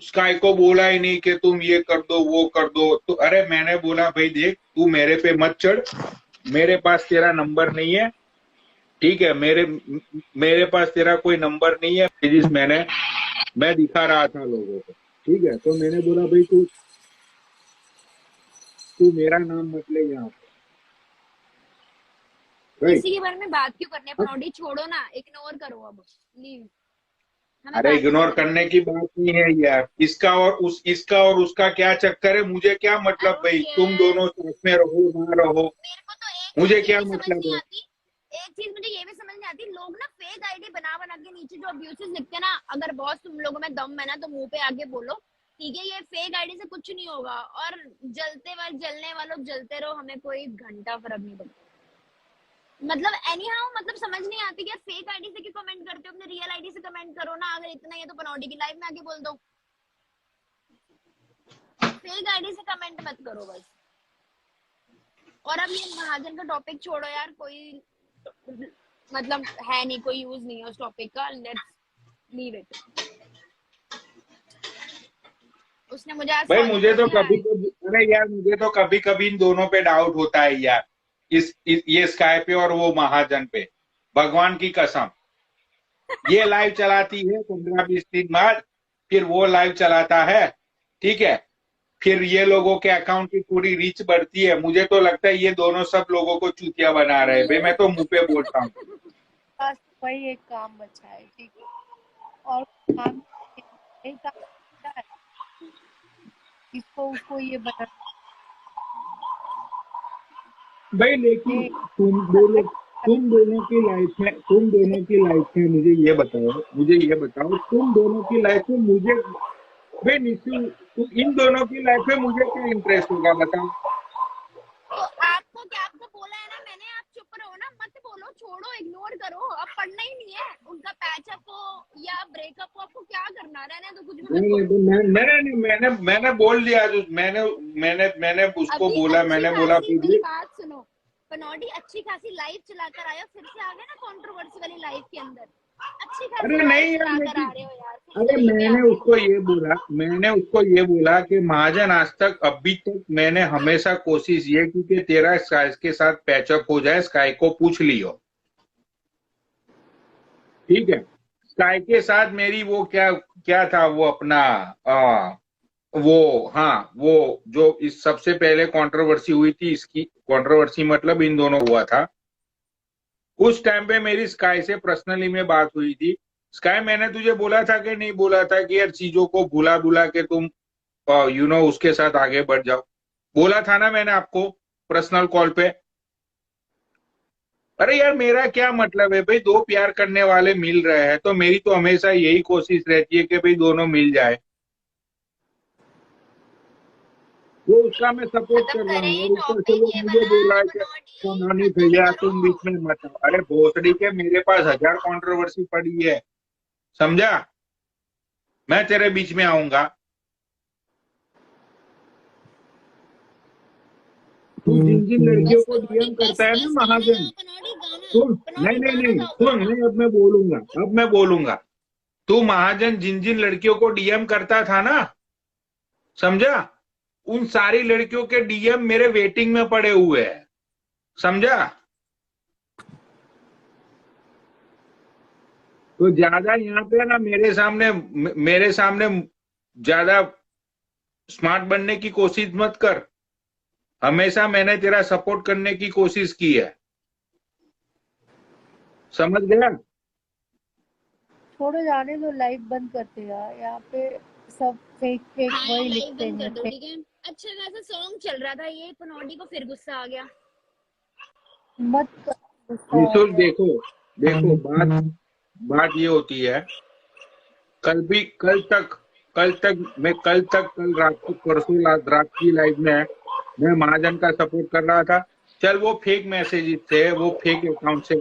स्काई को बोला ही नहीं कि तुम ये कर दो वो कर दो। तो अरे मैंने बोला भाई देख तू मेरे पे मत चढ़, मेरे पास तेरा नंबर नहीं है, ठीक है। मेरे पास तेरा कोई नंबर नहीं है। मैं दिखा रहा था लोगों को, ठीक है। तो मैंने बोला भाई तू मेरा नाम मत ले यहाँ पे। किसी के बारे में बात क्यों करने, पनौटी छोड़ो ना, इग्नोर करो, अब लीव। अरे इग्नोर करने की बात नहीं है यार, इसका और उसका क्या चक्कर है, मुझे क्या मतलब भाई। तुम दोनों साथ में रहो ना रहो, मुझे क्या मतलब है। एक चीज मुझे ये भी समझ नहीं आती, लोग ना फेक आईडी बना के नीचे जो अब्यूसेस लिखते हैं ना, अगर बॉस तुम लोगों में दम है ना तो मुंह पे आके बोलो, ठीक है। ये फेक आईडी से कुछ नहीं होगा, और जलने वालों जलते रहो, हमें कोई घंटा फर्क नहीं पड़ता। मतलब मतलब समझ नहीं आती कि फेक आईडी से क्यों कमेंट करते हो, अपने रियल आईडी से कमेंट करो ना। अगर इतना ही है तो पनौटी की लाइव में आके बोल दो, फेक आईडी से कमेंट मत करो बस। और अब ये महाजन का टॉपिक छोड़ो यार, कोई मतलब है नहीं, कोई यूज नहीं है उस टॉपिक का, लेट्स लीव इट। उसने मुझे आज भाई मुझे तो कभी कभी इन दोनों पे डाउट होता है यार, ये स्काई पे और वो महाजन पे। भगवान की कसम, ये लाइव चलाती है 15-20 दिन बाद, फिर वो लाइव चलाता है, ठीक है। फिर ये लोगों के अकाउंट की पूरी रीच बढ़ती है। मुझे तो लगता है ये दोनों सब लोगों को चूतिया बना रहे हैं भाई। मैं तो मुंह पे बोलता हूँ। बस वही एक काम बचा है, ठीक है। और काम एक काम बचा है, इसको उसको ये बना भाई। लेकिन तुम दोनों की लाइफ में मुझे ये बताओ तुम दोनों की लाइफ में मुझे भाई इन दोनों की लाइफ में मुझे क्या इंटरेस्ट होगा बताओ। तो आपको बोला है ना मैंने, आप चुप रहो ना, मत बोलो, छोड़ो, इग्नोर करो। अब पढ़ना ही नहीं है, उनका पैचअप हो या ब्रेकअप हो, आपको क्या करना, रहने तो कुछ भी। मैंने बोल दिया, मैंने उसको बोला, मैंने बोला बात सुनो, पनौटी अच्छी खासी लाइव चलाकर आया, फिर से आ गए ना कंट्रोवर्सी वाली लाइफ के अंदर। अच्छी खासी अरे नहीं यार, चलाकर आ रहे हो यार। अरे मैंने उसको ये बोला कि महाजन आज तक अभी तक मैंने हमेशा कोशिश ये की कि तेरा स्काई के साथ पैचअप हो जाए, स्काई को पूछ लियो, ठीक है। स्काई के साथ मेरी वो क्या था, वो अपना वो हाँ, वो जो इस सबसे पहले कंट्रोवर्सी हुई थी, इसकी कंट्रोवर्सी मतलब इन दोनों हुआ था, उस टाइम पे मेरी स्काई से पर्सनली में बात हुई थी। स्काई, मैंने तुझे बोला था कि नहीं बोला था कि यार चीजों को भुला भुला के तुम उसके साथ आगे बढ़ जाओ? बोला था ना मैंने आपको पर्सनल कॉल पे। अरे यार मेरा क्या मतलब है भाई, दो प्यार करने वाले मिल रहे हैं तो मेरी तो हमेशा यही कोशिश रहती है कि भाई दोनों मिल जाए। वो उसका मैं सपोर्ट कर रहा हूँ और ऊपर से वो मुझे बोल रहा है कि सोनानी भैया तुम बीच में मत आओ। अरे भोसड़ी के, मेरे पास 1000 कंट्रोवर्सी पड़ी है, समझा? मैं तेरे बीच में आऊंगा? तू जिन जिन लड़कियों को डीएम करता है ना महाजन, सुन, नहीं सुन, नहीं अब मैं बोलूंगा। तू महाजन जिन जिन लड़कियों को डीएम करता था ना, समझा, उन सारी लड़कियों के डीएम मेरे वेटिंग में पड़े हुए हैं, समझा? तो ज्यादा यहाँ पे ना मेरे सामने ज्यादा स्मार्ट बनने की कोशिश मत कर। हमेशा मैंने तेरा सपोर्ट करने की कोशिश की है, समझ गया? छोड़ो, जाने दो, लाइव बंद करते यार, यहाँ पे सब फेक फेक हाँ वही लाइव लिखते बंद हैं। कर दो, ठीक है? अच्छा खासा सॉन्ग चल रहा था ये, पनौटी को फिर गुस्सा आ गया। मत करो, गुस्सा आ निशुल्क, गया। देखो बात ये होती है, कल रात को परसों रात की लाइव में मैं महाजन का सपोर्ट कर रहा था। चल वो फेक मैसेजेस थे, वो फेक अकाउंट से,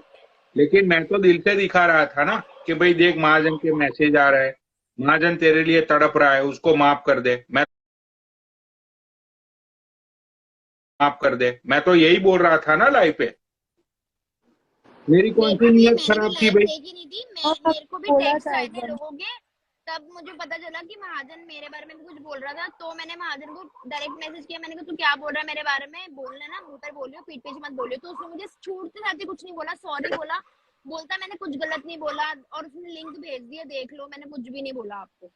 लेकिन मैं तो दिल से दिखा रहा था ना कि भाई देख महाजन के मैसेज आ रहे हैं, महाजन तेरे लिए तड़प रहा है, उसको माफ कर दे, मैं तो यही बोल रहा था ना लाइव पे। मेरी कौन सी नीयत खराब थी भाई? देखी नहीं थी, मेरे को भी बोला टेक्स्ट था आए एक थे बार। लोगों के, तब मुझे पता चला कि महाजन मेरे बारे में भी कुछ बोल रहा था। तो मैंने महाजन को डायरेक्ट मैसेज किया, मैंने कहा तू क्या बोल रहा है मेरे बारे में, बोलना ना, मुंह पर बोलियो, पीठ पीछे मत बोलियो। तो उसने मुझे छूटते साथ ही कुछ नहीं बोला, सॉरी बोला, बोलता मैंने कुछ गलत नहीं बोला, और उसने लिंक भेज दिया, देख लो, मैंने कुछ भी नहीं बोला आपको।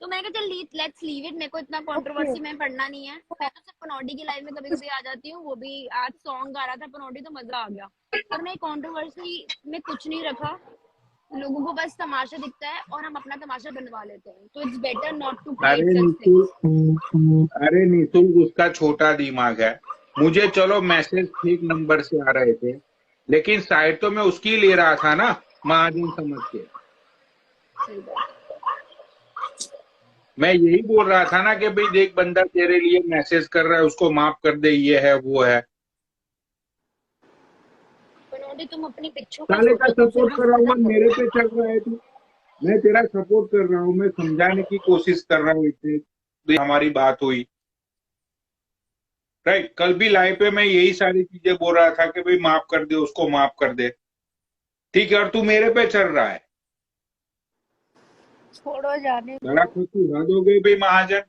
तो मैंने कहा चल लेट्स लीव इट, मेरे को इतना कंट्रोवर्सी में पढ़ना नहीं है। मैं तो सिर्फ पनौटी की लाइव में कभी कभी आ जाती हूँ, वो भी आज सॉन्ग गा रहा था पनौटी तो मजा आ गया। पर मैं कंट्रोवर्सी में कुछ नहीं रखा, लोगों को बस तमाशा दिखता है और हम अपना तमाशा बनवा लेते हैं, तो इट्स बेटर नॉट टू अरे निशुल्क उसका छोटा दिमाग है। मुझे चलो मैसेज ठीक नंबर से आ रहे थे, लेकिन साइड तो मैं उसकी ले रहा था ना महाजन समझ के। मैं यही बोल रहा था ना कि भाई देख बंदा तेरे लिए मैसेज कर रहा है, उसको माफ कर दे, ये है वो है। तुम अपनी पिच्छों साले का सपोर्ट कर रहा हूँ, मेरे पे चल रहा है तू। मैं तेरा सपोर्ट कर रहा हूँ, मैं समझाने की कोशिश कर रहा हूँ, इतने हमारी बात हुई, राइट? कल भी लाइव पे मैं यही सारी चीजें बोल रहा था कि भाई माफ कर दे, उसको माफ कर दे, ठीक है? और तू मेरे पे चल रहा है। छोड़ो, जाने बड़ा खुद तू हद हो गई भाई महाजन।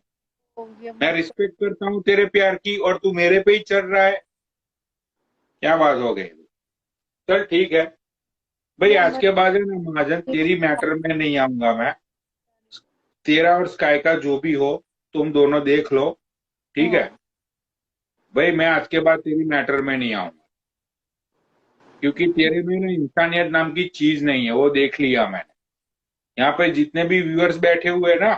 दो। मैं रिस्पेक्ट करता हूँ तेरे प्यार की और तू मेरे पे ही चल रहा है, क्या बात हो गई? चल ठीक है भाई, आज के बाद है ना महाजन, तेरी मैटर में नहीं आऊंगा मैं। तेरा और स्काई का जो भी हो तुम दोनों देख लो, ठीक है भाई? मैं आज के बाद तेरी मैटर में नहीं आऊंगा, क्योंकि तेरे में ना इंसानियत नाम की चीज नहीं है, वो देख लिया मैंने। यहाँ पे जितने भी व्यूअर्स बैठे हुए ना,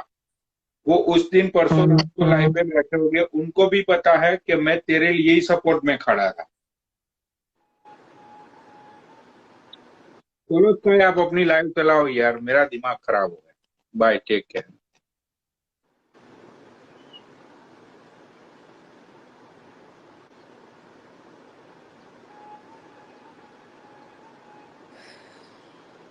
वो उस दिन परसों रात को लाइव में बैठे हुए, उनको भी पता है कि मैं तेरे लिए ही सपोर्ट में खड़ा था। चलो स्काई, आप अपनी लाइव चलाओ यार, मेरा दिमाग खराब हो गया। Bye, take care.